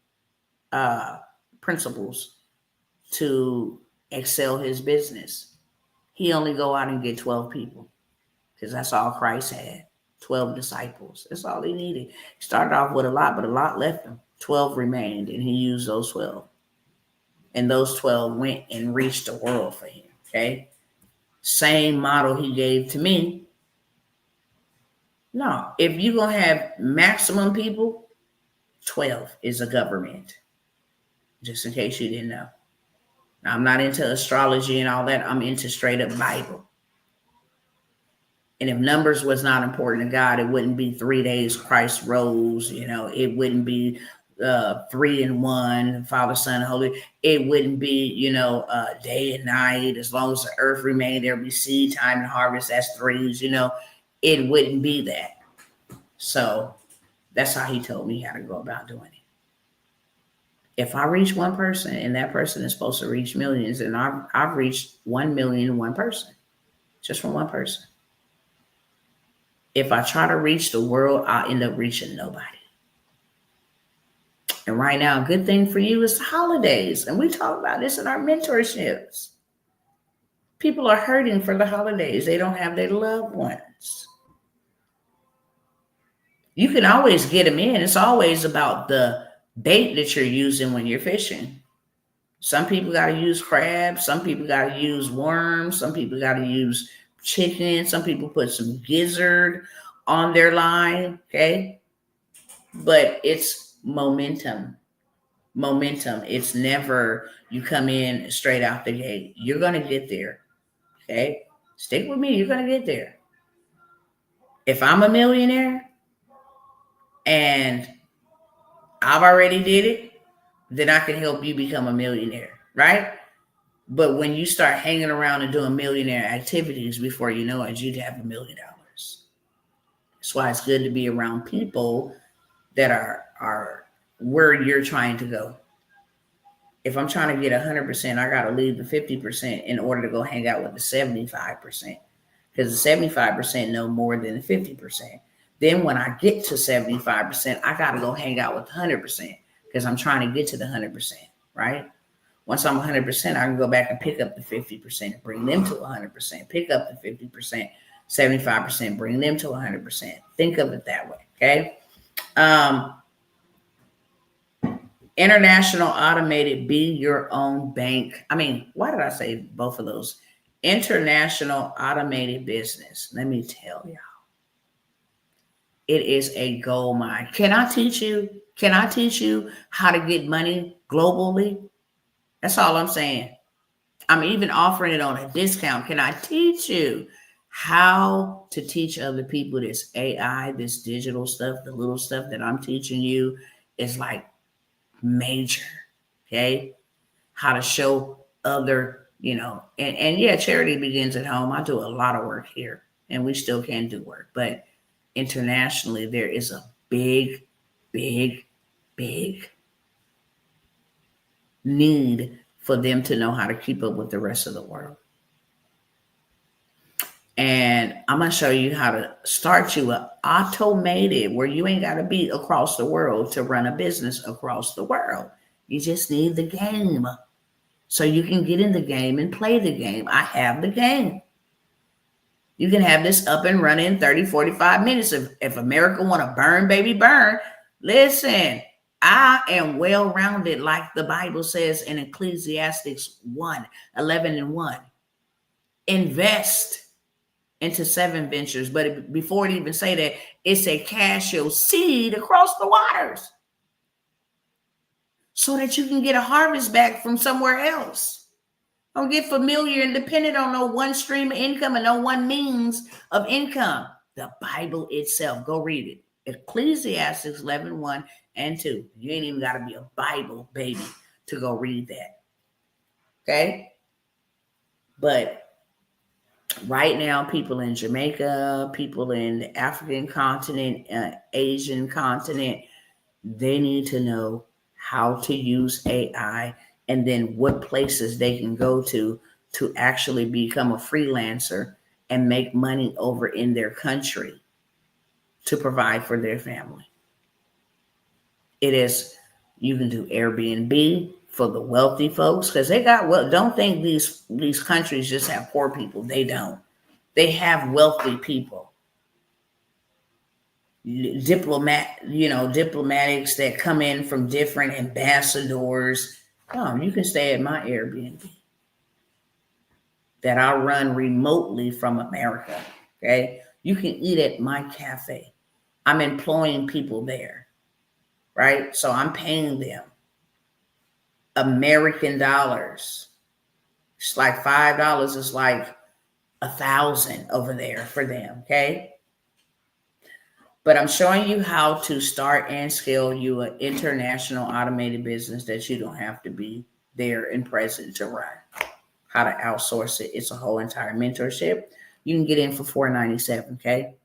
principles to excel his business. He only go out and get 12 people because that's all Christ had. 12 disciples. That's all he needed. He started off with a lot, but a lot left him. 12 remained, and he used those 12. And those 12 went and reached the world for him, okay? Same model he gave to me. No, if you're going to have maximum people, 12 is a government. Just in case you didn't know. Now, I'm not into astrology and all that. I'm into straight up Bible. And if numbers was not important to God, it wouldn't be 3 days Christ rose. It wouldn't be 3 and 1, Father, Son, Holy. It wouldn't be, day and night. As long as the earth remained, there'll be seed time and harvest. That's threes. It wouldn't be that. So that's how he told me how to go about doing it. If I reach one person and that person is supposed to reach millions, and I've reached 1 million in one person, just from one person. If I try to reach the world, I'll end up reaching nobody. And right now, a good thing for you is the holidays. And we talk about this in our mentorships. People are hurting for the holidays. They don't have their loved ones. You can always get them in. It's always about the bait that you're using when you're fishing. Some people got to use crabs. Some people got to use worms. Some people got to use chicken. Some people put some gizzard on their line. Okay. But it's momentum. It's never you come in straight out the gate. You're going to get there. Okay. Stick with me. You're going to get there. If I'm a millionaire and I've already did it, then I can help you become a millionaire, right? But when you start hanging around and doing millionaire activities, before you know it, you'd have $1 million. That's why it's good to be around people that are where you're trying to go. If I'm trying to get 100%, I got to leave the 50% in order to go hang out with the 75%. Because the 75% know more than the 50%. Then when I get to 75%, I got to go hang out with 100% because I'm trying to get to the 100%, right? Once I'm 100%, I can go back and pick up the 50%, bring them to 100%, pick up the 50%, 75%, bring them to 100%. Think of it that way, okay? International automated, be your own bank. Why did I say both of those? International automated business. Let me tell y'all. It is a gold mine. Can I teach you how to get money globally? That's all I'm saying. I'm even offering it on a discount. Can I teach you how to teach other people this AI, this digital stuff, the little stuff that I'm teaching you is like major, okay? How to show other, and yeah, charity begins at home. I do a lot of work here and we still can do work, but internationally, there is a big, big, big need for them to know how to keep up with the rest of the world. And I'm going to show you how to start you an automated where you ain't got to be across the world to run a business across the world. You just need the game so you can get in the game and play the game. I have the game. You can have this up and running in 30, 45 minutes. If America want to burn, baby, burn. Listen, I am well-rounded like the Bible says in Ecclesiastes 1:11-1. Invest into 7 ventures. But before it even say that, it say cast your seed across the waters so that you can get a harvest back from somewhere else. Don't get familiar and dependent on no one stream of income and no one means of income. The Bible itself, go read it. Ecclesiastes 11:1-2. You ain't even got to be a Bible baby to go read that. Okay? But right now, people in Jamaica, people in the African continent, Asian continent, they need to know how to use AI and then what places they can go to actually become a freelancer and make money over in their country to provide for their family. It is, you can do Airbnb for the wealthy folks because they got, well, don't think these countries just have poor people. They don't. They have wealthy people. Diplomatics that come in from different ambassadors. You can stay at my Airbnb. that I run remotely from America. Okay. You can eat at my cafe. I'm employing people there, right? So I'm paying them American dollars. It's like $5 is like 1,000 over there for them. Okay. But I'm showing you how to start and scale you an international automated business that you don't have to be there and present to run. How to outsource it. It's a whole entire mentorship. You can get in for $497. Okay.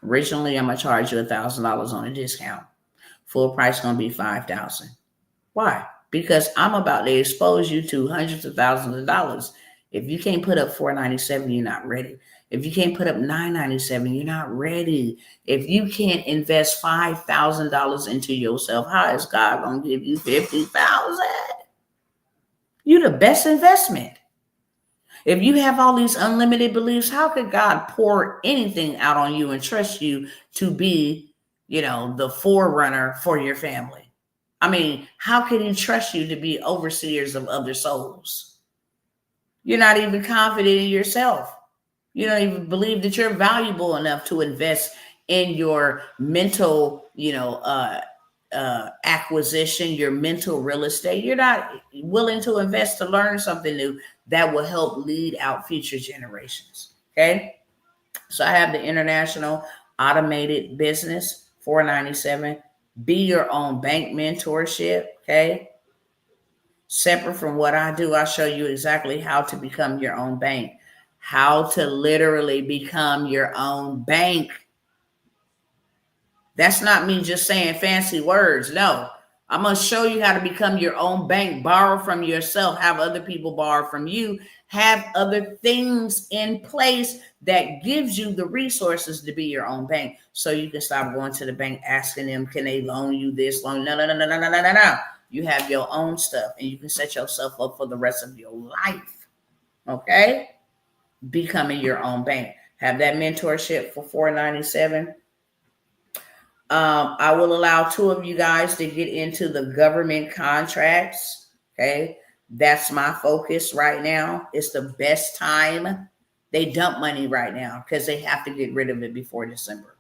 Originally, I'm gonna charge you $1,000 on a discount. Full price gonna be $5,000. Why? Because I'm about to expose you to hundreds of thousands of dollars. If you can't put up $497, you're not ready. If you can't put up $997, you're not ready. If you can't invest $5,000 into yourself, how is God gonna give you $50,000? You're the best investment. If you have all these unlimited beliefs, how could God pour anything out on you and trust you to be, the forerunner for your family? I mean, how can he trust you to be overseers of other souls? You're not even confident in yourself. You don't even believe that you're valuable enough to invest in your mental, acquisition, your mental real estate. You're not willing to invest to learn something new that will help lead out future generations. Okay. So I have the international automated business, $497. Be your own bank mentorship. Okay. Separate from what I do, I'll show you exactly how to become your own bank, how to literally become your own bank. That's not me just saying fancy words. No, I'm going to show you how to become your own bank, borrow from yourself, have other people borrow from you, have other things in place that gives you the resources to be your own bank. So you can stop going to the bank asking them, can they loan you this loan? No. You have your own stuff and you can set yourself up for the rest of your life. Okay? Becoming your own bank. Have that mentorship for $497. I will allow 2 of you guys to get into the government contracts. Okay. That's my focus right now. It's the best time. They dump money right now because they have to get rid of it before December.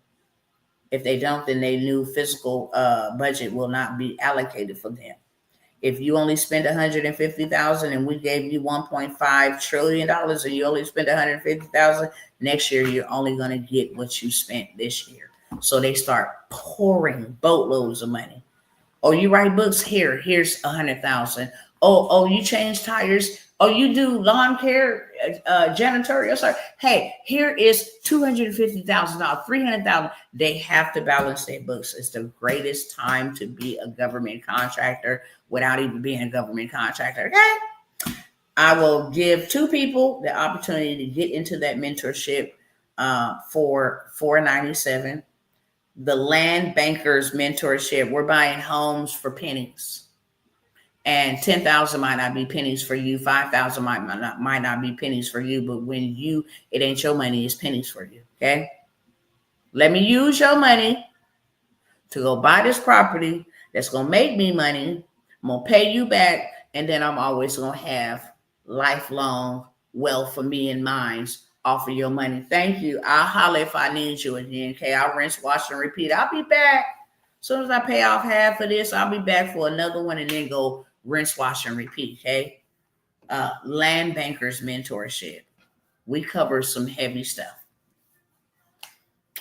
If they don't, then their new fiscal budget will not be allocated for them. If you only spend $150,000 and we gave you $1.5 trillion and you only spend $150,000, next year you're only going to get what you spent this year. So they start pouring boatloads of money. Oh, you write books? Here's $100,000. Oh, you change tires. Oh, you do lawn care, janitorial. Sorry. Hey, here is $250,000, $300,000. They have to balance their books. It's the greatest time to be a government contractor without even being a government contractor. Okay. I will give 2 people the opportunity to get into that mentorship for $497. The land bankers mentorship. We're buying homes for pennies, and 10,000 might not be pennies for you. 5,000 might not be pennies for you. But when it ain't your money, it's pennies for you. Okay. Let me use your money to go buy this property that's gonna make me money. I'm gonna pay you back, and then I'm always gonna have lifelong wealth for me and mine. Offer your money. Thank you. I'll holler if I need you again. Okay. I'll rinse, wash, and repeat. I'll be back. As soon as I pay off half of this, I'll be back for another one and then go rinse, wash, and repeat. Okay. Land bankers mentorship. We cover some heavy stuff.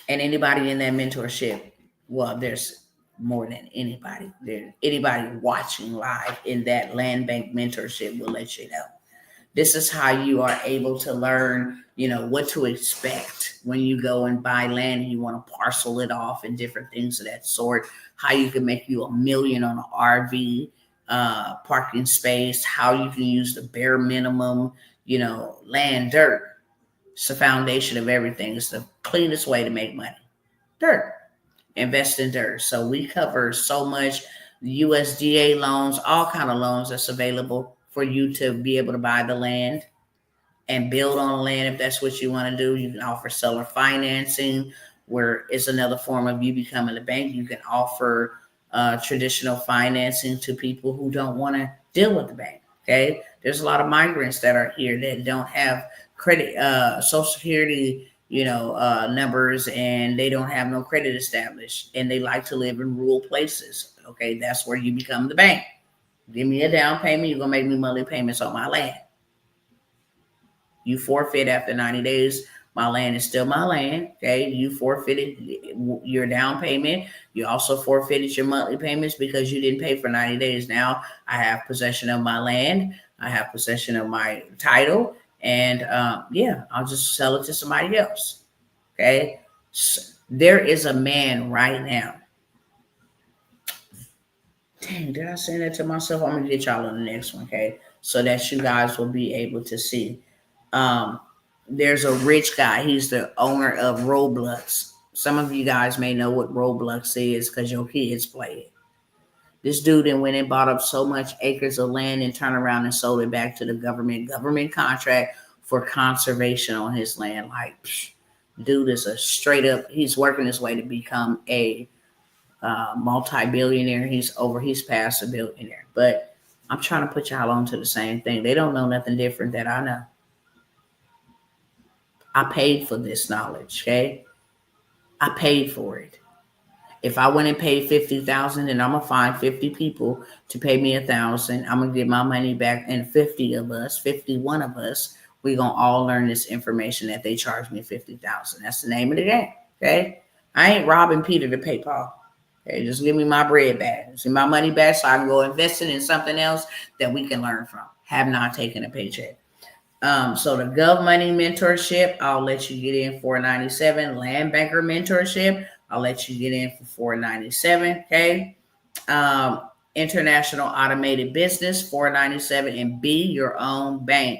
And anybody in that mentorship, well, there's more than anybody. Anybody watching live in that land bank mentorship will let you know. This is how you are able to learn, what to expect when you go and buy land and you want to parcel it off and different things of that sort. How you can make you $1 million on an RV parking space. How you can use the bare minimum, land, dirt. It's the foundation of everything. It's the cleanest way to make money. Dirt. Invest in dirt. So we cover so much USDA loans, all kind of loans that's available for you to be able to buy the land and build on land if that's what you want to do. You can offer seller financing, where it's another form of you becoming a bank. You can offer traditional financing to people who don't want to deal with the bank. Okay, there's a lot of migrants that are here that don't have credit, Social Security, numbers, and they don't have no credit established, and they like to live in rural places. Okay, that's where you become the bank. Give me a down payment, you're gonna make me monthly payments on my land. You forfeit after 90 days. My land is still my land. Okay. You forfeited your down payment. You also forfeited your monthly payments because you didn't pay for 90 days. Now I have possession of my land. I have possession of my title. And I'll just sell it to somebody else. Okay. So there is a man right now. Dang, did I send that to myself? I'm going to get y'all on the next one. Okay. So that you guys will be able to see. Um, there's a rich guy. He's the owner of Roblox. Some of you guys may know what Roblox is because your kids play it. This dude then went and bought up so much acres of land and turned around and sold it back to the government contract for conservation on his land. Like, dude is a straight up, he's working his way to become a multi-billionaire. He's past a billionaire. But I'm trying to put y'all onto the same thing. They don't know nothing different that I know. I paid for this knowledge, okay? I paid for it. If I went and paid 50,000, then I'm gonna find 50 people to pay me 1,000. I'm gonna get my money back, and 51 of us, we gonna all learn this information that they charged me 50,000. That's the name of the game. Okay, I ain't robbing Peter to pay Paul. Okay, just give me my bread back, see my money back, so I can go invest it in something else that we can learn from. Have not taken a paycheck. So the Gov Money Mentorship, I'll let you get in $497. Land Banker Mentorship, I'll let you get in for $497. Okay. International Automated Business, $497, and Be Your Own Bank,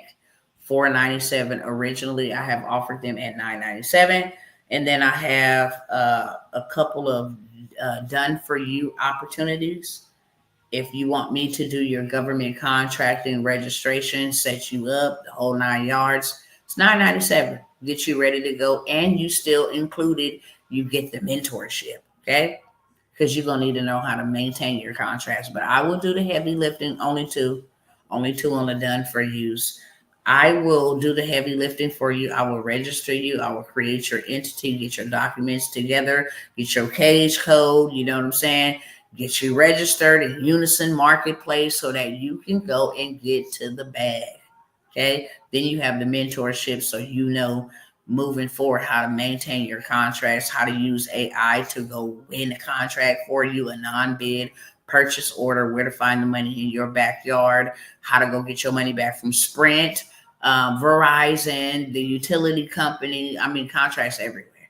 $497. Originally, I have offered them at $997, and then I have a couple of done for you opportunities. If you want me to do your government contracting registration, set you up, the whole 9 yards, it's $997. Get you ready to go, and you still included, you get the mentorship, okay? Because you're going to need to know how to maintain your contracts. But I will do the heavy lifting, only two on the done for yous. I will do the heavy lifting for you. I will register you. I will create your entity, get your documents together, get your cage code, you know what I'm saying? Get you registered in Unison Marketplace so that you can go and get to the bag. Okay. Then you have the mentorship, so you know moving forward how to maintain your contracts, how to use AI to go win a contract for you, a non-bid purchase order, where to find the money in your backyard, how to go get your money back from Sprint, Verizon, the utility company. I mean, contracts everywhere.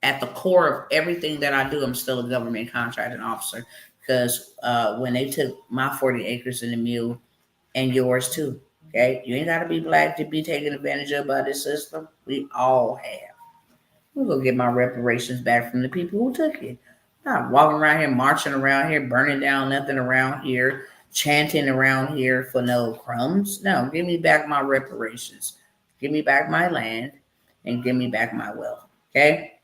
At the core of everything that I do, I'm still a government contracting officer, because when they took my 40 acres in the mule, and yours too, okay? You ain't got to be black to be taken advantage of by this system. We all have. I'm going to get my reparations back from the people who took it. Not walking around here, marching around here, burning down nothing around here, chanting around here for no crumbs. No, give me back my reparations. Give me back my land, and give me back my wealth, okay?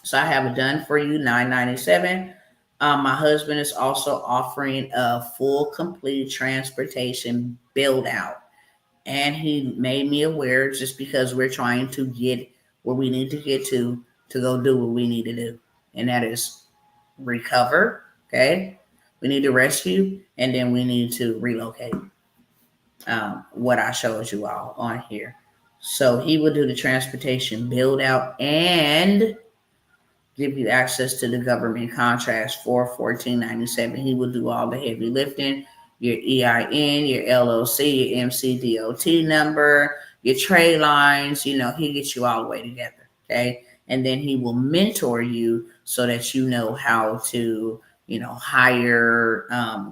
So I have it done for you, $997. My husband is also offering a full, complete transportation build out. And he made me aware, just because we're trying to get where we need to get to go do what we need to do. And that is recover, okay? We need to rescue, and then we need to relocate. What I showed you all on here. So he will do the transportation build out and give you access to the government contracts for $1497. He will do all the heavy lifting, your EIN, your LLC, your MCDOT number, your trade lines. He gets you all the way together, okay? And then he will mentor you so that you know how to, hire,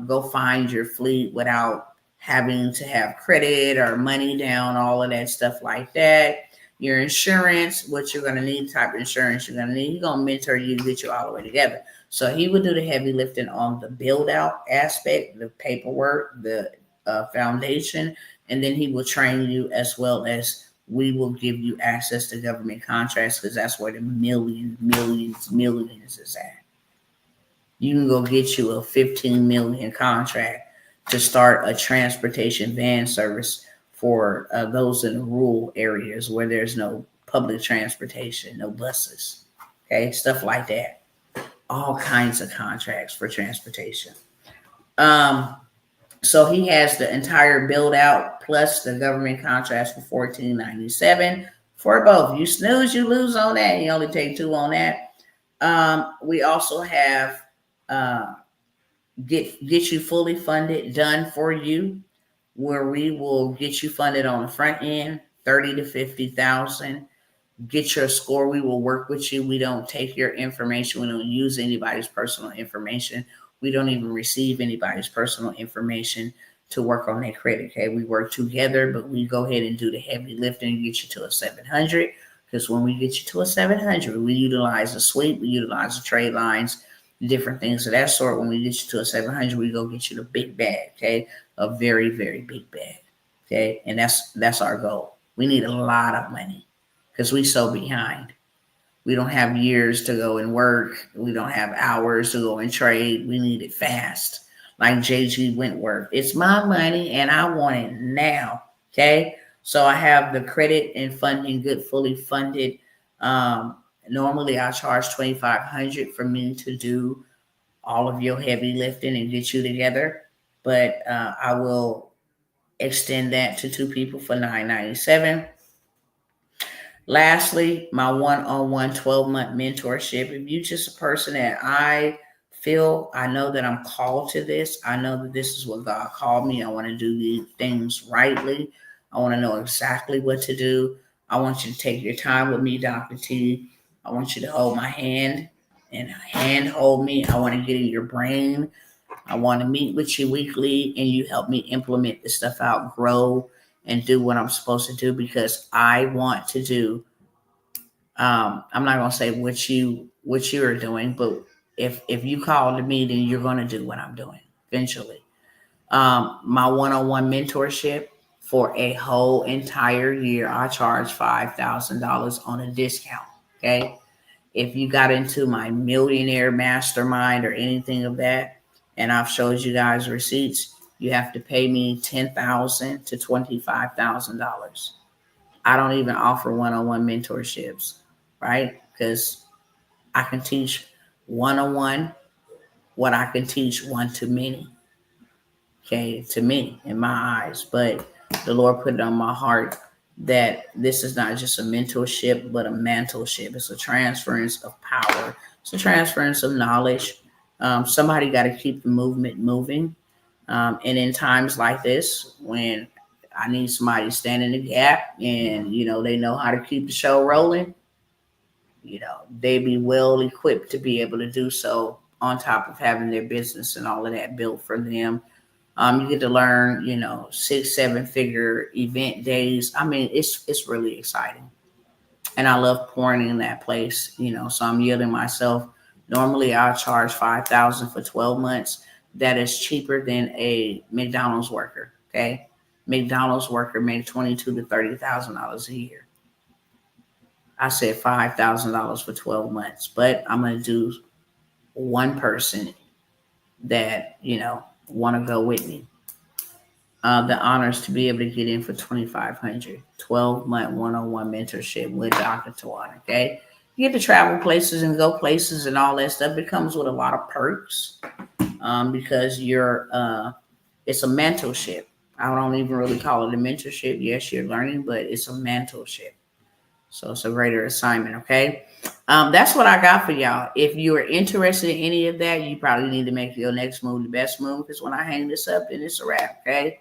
go find your fleet without having to have credit or money down, all of that stuff like that. Your insurance, what you're going to need, type of insurance you're going to need. He's going to mentor you to get you all the way together. So he would do the heavy lifting on the build out aspect, the paperwork, the foundation, and then he will train you, as well as we will give you access to government contracts, because that's where the millions is at. You can go get you a 15 million contract to start a transportation van service for those in the rural areas where there's no public transportation, no buses. Okay, stuff like that. All kinds of contracts for transportation. Um, so he has the entire build out plus the government contracts for $14.97 for both. You snooze, you lose on that. You only take two on that. We also have get you fully funded done for you, where we will get you funded on the front end, 30 to 50,000. Get your score. We will work with you. We don't take your information. We don't use anybody's personal information. We don't even receive anybody's personal information to work on that credit. Okay, we work together, but we go ahead and do the heavy lifting and get you to a 700. Because when we get you to a 700, we utilize the sweep, we utilize the trade lines, different things of that sort. When we get you to a 700, we go get you the big bag. Okay, a very, very big bag. Okay, and that's our goal. We need a lot of money because we so behind. We don't have years to go and work. We don't have hours to go and trade. We need it fast. Like JG Wentworth. It's my money and I want it now. Okay. So I have the credit and funding good, fully funded. Normally I charge $2,500 for me to do all of your heavy lifting and get you together. But I will extend that to two people for $997. Lastly, my one-on-one 12-month mentorship. If you're just a person that I know that I'm called to this. I know that this is what God called me. I want to do these things rightly. I want to know exactly what to do. I want you to take your time with me, Dr. T. I want you to hold my hand and hand hold me. I want to get in your brain. I want to meet with you weekly and you help me implement this stuff out, grow, and do what I'm supposed to do because I want to do. I'm not gonna say what you are doing, but if you call to me, then you're gonna do what I'm doing eventually. My one-on-one mentorship for a whole entire year, I charge $5,000 on a discount. Okay, if you got into my millionaire mastermind or anything of that, and I've showed you guys receipts, you have to pay me $10,000 to $25,000. I don't even offer one-on-one mentorships, right? Because I can teach one-on-one what I can teach one to many. Okay, to me in my eyes, but the Lord put it on my heart that this is not just a mentorship, but a mantleship. It's a transference of power. It's a transference of knowledge. Somebody got to keep the movement moving. And in times like this, when I need somebody to stand in the gap and, they know how to keep the show rolling, they be well equipped to be able to do so on top of having their business and all of that built for them. You get to learn, 6-7 figure event days. I mean, it's really exciting. And I love pouring in that place, so I'm yielding myself. Normally I'll charge $5,000 for 12 months. That is cheaper than a McDonald's worker. Okay. McDonald's worker makes $22,000 to $30,000 a year. I said $5,000 for 12 months, but I'm going to do one person that, want to go with me. The honors to be able to get in for $2,500, 12-month one-on-one mentorship with Dr. Tawana. Okay, you get to travel places and go places and all that stuff. It comes with a lot of perks because it's a mentorship. I don't even really call it a mentorship. Yes, you're learning, but it's a mentorship. So it's a greater assignment. Okay, that's what I got for y'all. If you are interested in any of that, you probably need to make your next move the best move because when I hang this up, then it's a wrap. Okay.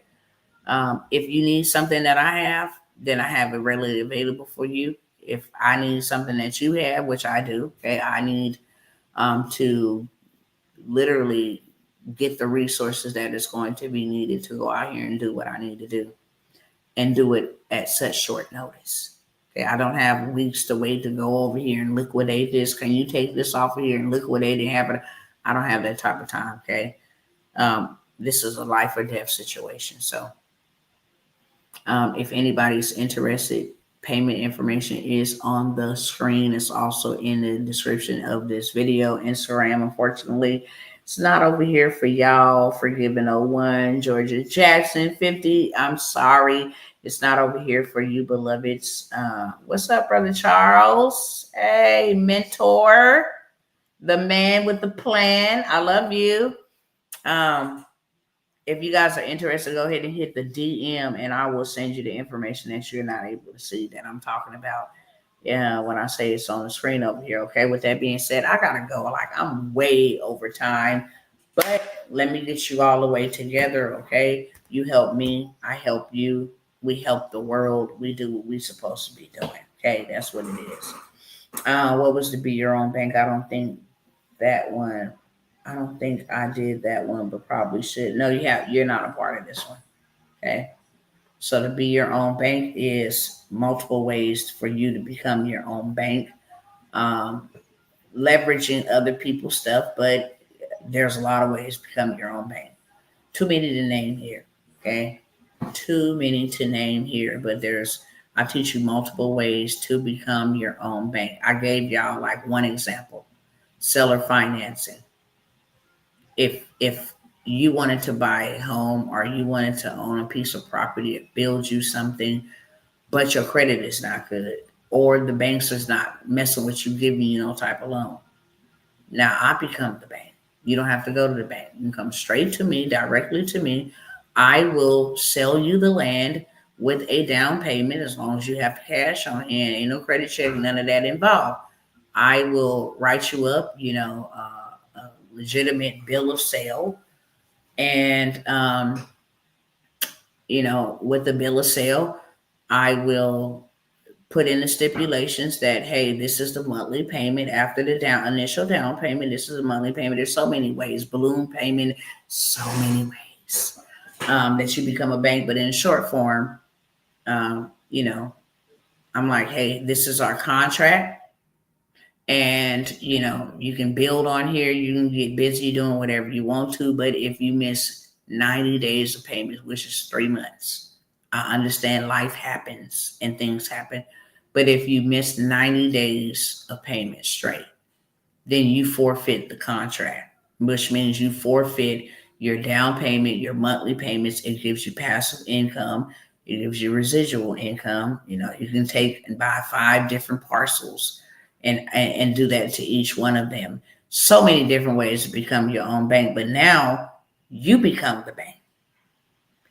If you need something that I have, then I have it readily available for you. If I need something that you have, which I do, okay, I need to literally get the resources that is going to be needed to go out here and do what I need to do and do it at such short notice. Okay, I don't have weeks to wait to go over here and liquidate this. Can you take this off of here and liquidate and have it? I don't have that type of time. Okay. This is a life or death situation. So, if anybody's interested, payment information is on the screen. It's also in the description of this video. Instagram, unfortunately, It's not over here for y'all for giving a one. Georgia Jackson 50. I'm sorry. It's not over here for you, beloveds. What's up, Brother Charles? Hey, mentor, the man with the plan. I love you. If you guys are interested, go ahead and hit the DM and I will send you the information that you're not able to see that I'm talking about. Yeah, when I say it's on the screen over here. Okay. With that being said, I gotta go. Like I'm way over time, but let me get you all the way together. Okay. You help me, I help you. We help the world. We do what we're supposed to be doing. Okay, that's what it is. What was to be your own bank? I don't think that one. I don't think I did that one, but probably should. No, you're not a part of this one. Okay. So to be your own bank is multiple ways for you to become your own bank. Um, Leveraging other people's stuff, but there's a lot of ways to become your own bank. Too many to name here. Okay. Too many to name here, but I teach you multiple ways to become your own bank. I gave y'all like one example, seller financing. If you wanted to buy a home or you wanted to own a piece of property, it builds you something, but your credit is not good, or the banks is not messing with you, giving you no type of loan. Now I become the bank. You don't have to go to the bank. You can come straight to me, directly to me. I will sell you the land with a down payment as long as you have cash on hand. Ain't no credit check, none of that involved. I will write you up, a legitimate bill of sale, and with the bill of sale, I will put in the stipulations that hey, this is the monthly payment after the initial down payment. This is the monthly payment. There's so many ways, balloon payment, so many ways that you become a bank. But in short form, um, you know, I'm like, hey, this is our contract, and you can build on here. You can get busy doing whatever you want to, but if you miss 90 days of payments, which is 3 months, I understand life happens and things happen. But if you miss 90 days of payment straight, then you forfeit the contract, which means you forfeit your down payment, your monthly payments. It gives you passive income. It gives you residual income. You can take and buy 5 different parcels and do that to each one of them. So many different ways to become your own bank. But now you become the bank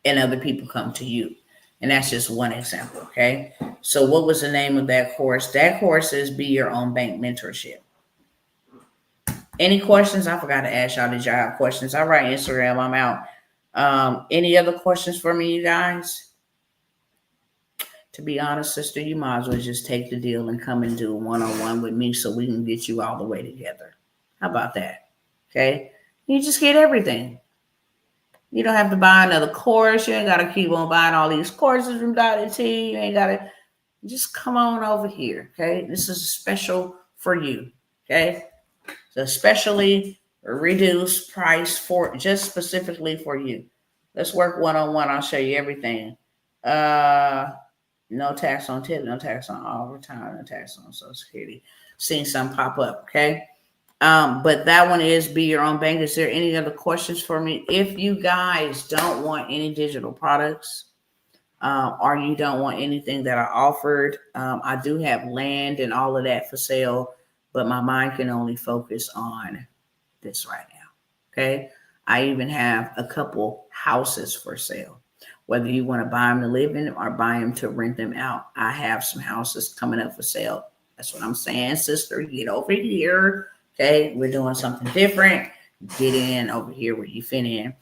and other people come to you. And that's just one example, okay? So what was the name of that course? That course is Be Your Own Bank Mentorship. Any questions? I forgot to ask y'all, did y'all have questions? All right, Instagram, I'm out. Any other questions for me, you guys? To be honest, sister, you might as well just take the deal and come and do a one-on-one with me so we can get you all the way together. How about that? Okay? You just get everything. You don't have to buy another course. You ain't got to keep on buying all these courses from Dottie T. You ain't got to. Just come on over here, okay? This is special for you, okay? So especially reduced price for just specifically for you. Let's work one-on-one. I'll show you everything. No tax on tip, no tax on overtime, no tax on Social Security. Seeing some pop up, okay? But that one is Be Your Own Bank. Is there any other questions for me? If you guys don't want any digital products, or you don't want anything that I offered, I do have land and all of that for sale, but my mind can only focus on this right now. Okay. I even have a couple houses for sale. Whether you want to buy them to live in or buy them to rent them out, I have some houses coming up for sale. That's what I'm saying, sister. Get over here. Okay. We're doing something different. Get in over here where you fit in.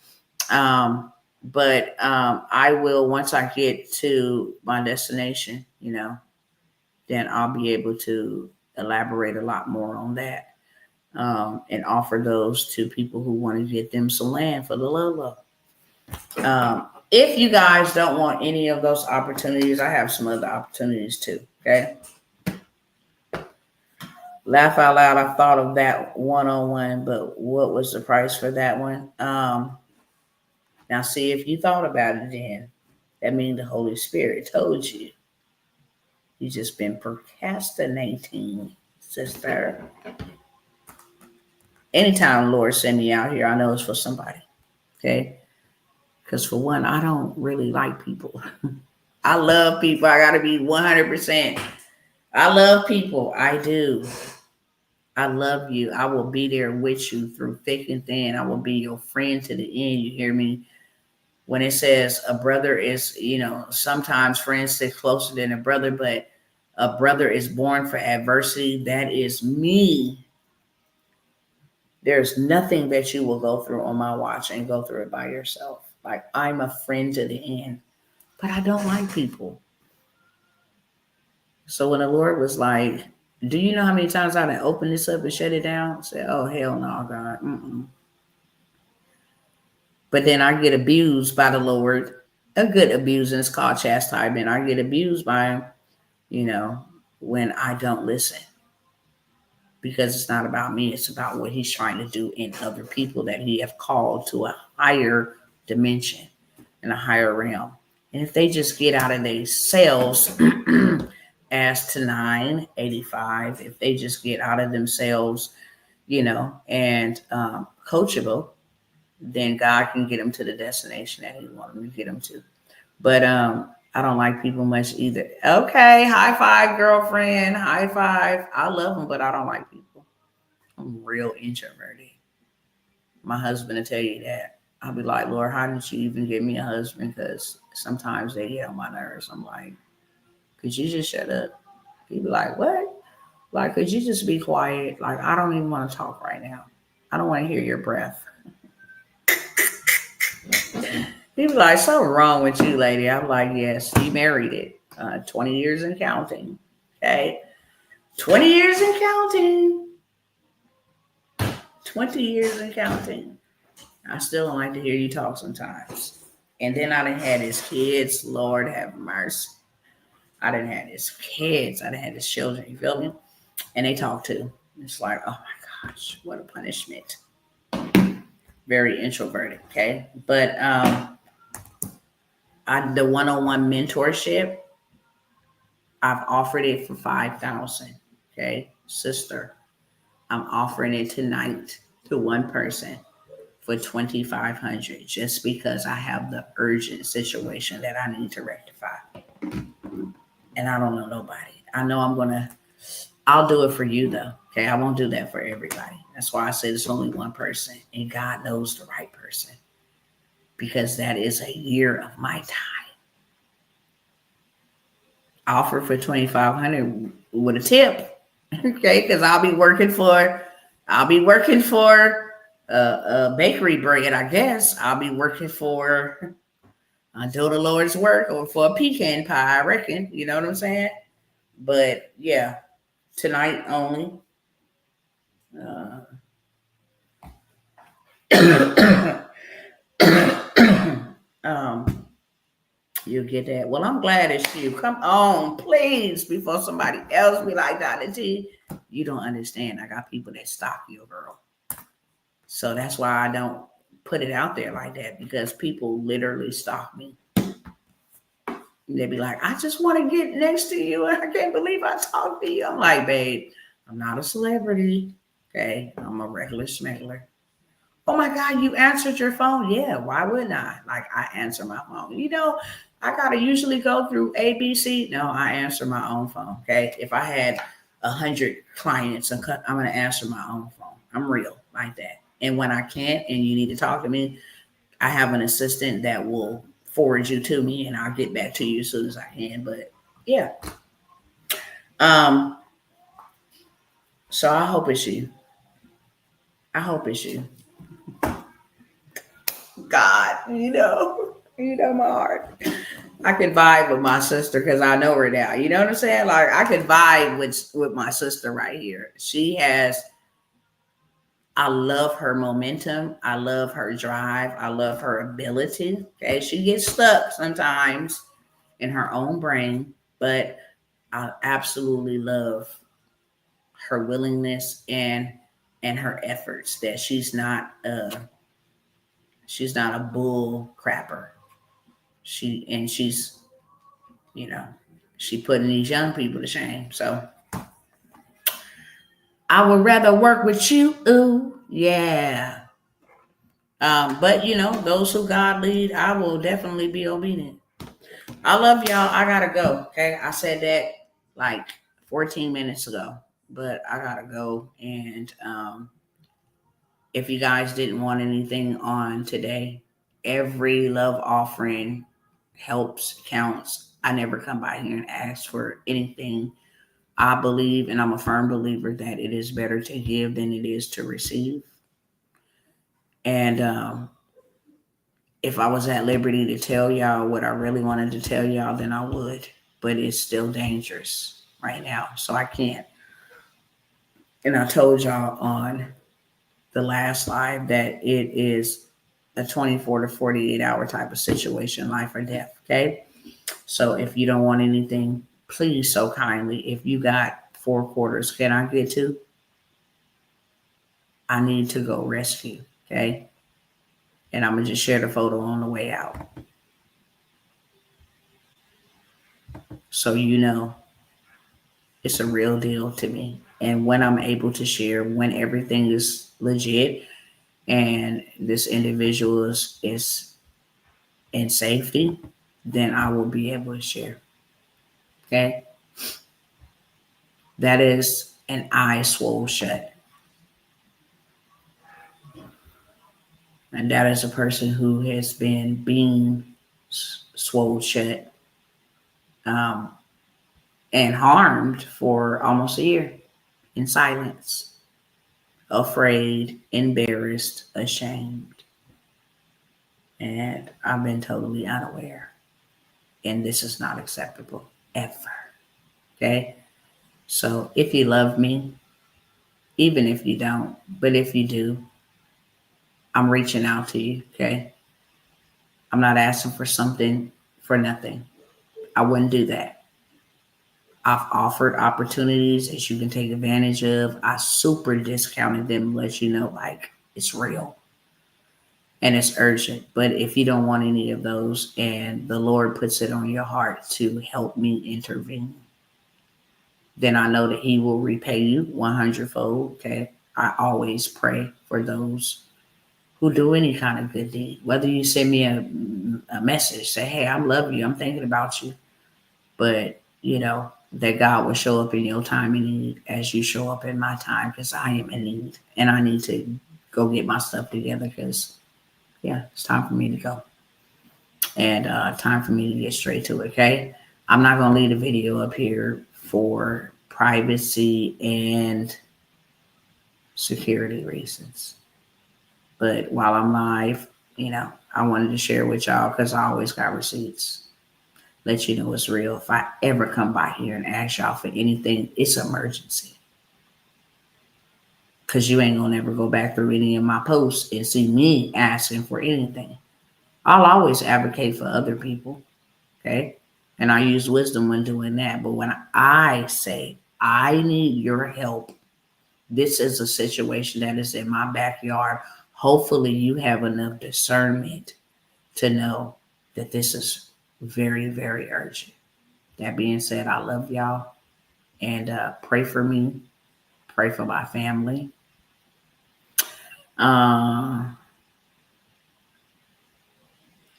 But I will, once I get to my destination, then I'll be able to elaborate a lot more on that, and offer those to people who want to get them some land for the low. If you guys don't want any of those opportunities, I have some other opportunities too. Okay. Laugh out loud. I thought of that one-on-one, but what was the price for that one? Now, see, if you thought about it then, that means the Holy Spirit told you. You just been procrastinating, sister. Anytime the Lord send me out here, I know it's for somebody. Okay. Because for one, I don't really like people. I love people. I got to be 100%. I love people. I do. I love you. I will be there with you through thick and thin. I will be your friend to the end. You hear me? When it says a brother is, sometimes friends stick closer than a brother, but a brother is born for adversity. That is me. There's nothing that you will go through on my watch and go through it by yourself. Like, I'm a friend to the end, but I don't like people. So when the Lord was like, do you know how many times I done opened this up and shut it down? Say, oh, hell no, God. Mm-mm. But then I get abused by the Lord. A good abusing is called chastisement. I get abused by him, when I don't listen. Because it's not about me. It's about what he's trying to do in other people that he have called to a higher dimension and a higher realm. And if they just get out of themselves, as to 985, if they just get out of themselves, and coachable, then God can get them to the destination that he wants them to get them to. But I don't like people much either. Okay, high five, girlfriend. High five. I love them, but I don't like people. I'm real introverted. My husband will tell you that. I'll be like, Lord, how did you even give me a husband? Because sometimes they get on my nerves. I'm like, could you just shut up? He'd be like, what? Like, could you just be quiet? Like, I don't even want to talk right now. I don't want to hear your breath. He'd be like, something wrong with you, lady. I'm like, yes, you married it. 20 years and counting. Okay. 20 years and counting. 20 years and counting. I still don't like to hear you talk sometimes. And then I done had his kids. Lord have mercy. I done had his kids. I done had his children. You feel me? And they talk too. It's like, oh my gosh, what a punishment. Very introverted. Okay. But the one-on-one mentorship, I've offered it for 5,000. Okay. Sister, I'm offering it tonight to one person for 2,500 just because I have the urgent situation that I need to rectify. And I don't know nobody. I know I'll do it for you though. Okay. I won't do that for everybody. That's why I said it's only one person, and God knows the right person, because that is a year of my time. Offer for 2,500 with a tip. Okay. Because I'll be working for a bakery bread, I guess. I'll be working for do the Lord's work, or for a pecan pie, I reckon. You know what I'm saying? But yeah, tonight only. You'll get that. Well, I'm glad it's you. Come on, please, before somebody else be like, Dr. T, you don't understand. I got people that stalk you, girl. So that's why I don't put it out there like that, because people literally stalk me. They be like, I just want to get next to you, and I can't believe I talked to you. I'm like, babe, I'm not a celebrity. Okay, I'm a regular smuggler. Oh my God, you answered your phone. Yeah, why wouldn't I? Like, I answer my phone. I gotta usually go through ABC. No, I answer my own phone. Okay. If I had 100 clients, I'm gonna answer my own phone. I'm real like that. And when I can't and you need to talk to me, I have an assistant that will forward you to me, and I'll get back to you as soon as I can. But yeah. So I hope it's you. I hope it's you. God, my heart. I could vibe with my sister because I know her now. You know what I'm saying? Like, I could vibe with my sister right here. I love her momentum. I love her drive. I love her ability. Okay. She gets stuck sometimes in her own brain, but I absolutely love her willingness and her efforts, that she's not a bull crapper. She's she putting these young people to shame. So I would rather work with you Yeah. But those who God lead, I will definitely be obedient. I love y'all. I gotta go. Okay. I said that like 14 minutes ago, but I gotta go. And if you guys didn't want anything on today, every love offering helps, counts. I never come by here and ask for anything. I believe, and I'm a firm believer, that it is better to give than it is to receive. And if I was at liberty to tell y'all what I really wanted to tell y'all, then I would. But it's still dangerous right now, so I can't. And I told y'all on the last live that it is a 24 to 48 hour type of situation, life or death. Okay. So if you don't want anything, please so kindly, if you got 4 quarters, can I get two? I need to go rescue. Okay. And I'm going to just share the photo on the way out. So it's a real deal to me. And when I'm able to share, when everything is legit and this individual is in safety, then I will be able to share. Okay? That is an eye swole shut. And that is a person who has been being swole shut and harmed for almost a year in silence, afraid, embarrassed, ashamed. And I've been totally unaware. And this is not acceptable ever. Okay? So if you love me, even if you don't, but if you do, I'm reaching out to you. Okay? I'm not asking for something for nothing. I wouldn't do that. I've offered opportunities that you can take advantage of. I super discounted them, let you know, like, it's real and it's urgent. But if you don't want any of those and the Lord puts it on your heart to help me intervene, then I know that He will repay you 100-fold. Okay. I always pray for those who do any kind of good deed. Whether you send me a message, say, hey, I love you, I'm thinking about you. But, that God will show up in your time in need as you show up in my time, because I am in need and I need to go get my stuff together because, it's time for me to go. And time for me to get straight to it, okay? I'm not going to leave the video up here for privacy and security reasons. But while I'm live, I wanted to share with y'all because I always got receipts. Let you know it's real. If I ever come by here and ask y'all for anything, it's an emergency. Because you ain't going to ever go back through any of my posts and see me asking for anything. I'll always advocate for other people. Okay? And I use wisdom when doing that. But when I say I need your help, this is a situation that is in my backyard. Hopefully you have enough discernment to know that this is very, very urgent. That being said, I love y'all. And pray for me. Pray for my family.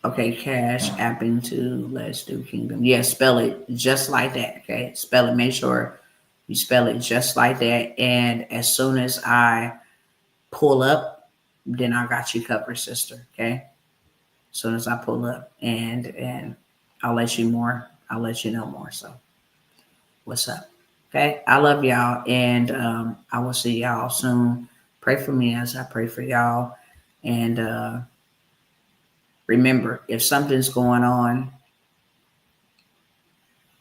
Okay, Cash apping to Let's Do Kingdom. Yeah, spell it just like that. Okay, spell it. Make sure you spell it just like that. And as soon as I pull up, then I got you covered, sister. Okay. As soon as I pull up, and I'll let you more. I'll let you know more. So, what's up? Okay, I love y'all, and I will see y'all soon. Pray for me as I pray for y'all, and remember, if something's going on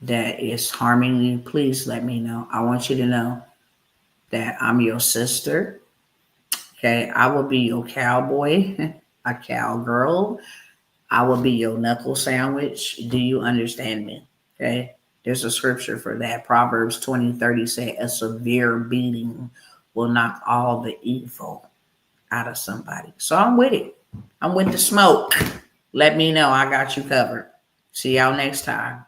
that is harming you, please let me know. I want you to know that I'm your sister. Okay, I will be your cowboy, a cowgirl. I will be your knuckle sandwich. Do you understand me? Okay. There's a scripture for that. Proverbs 20:30 say a severe beating will knock all the evil out of somebody. So I'm with it. I'm with the smoke. Let me know. I got you covered. See y'all next time.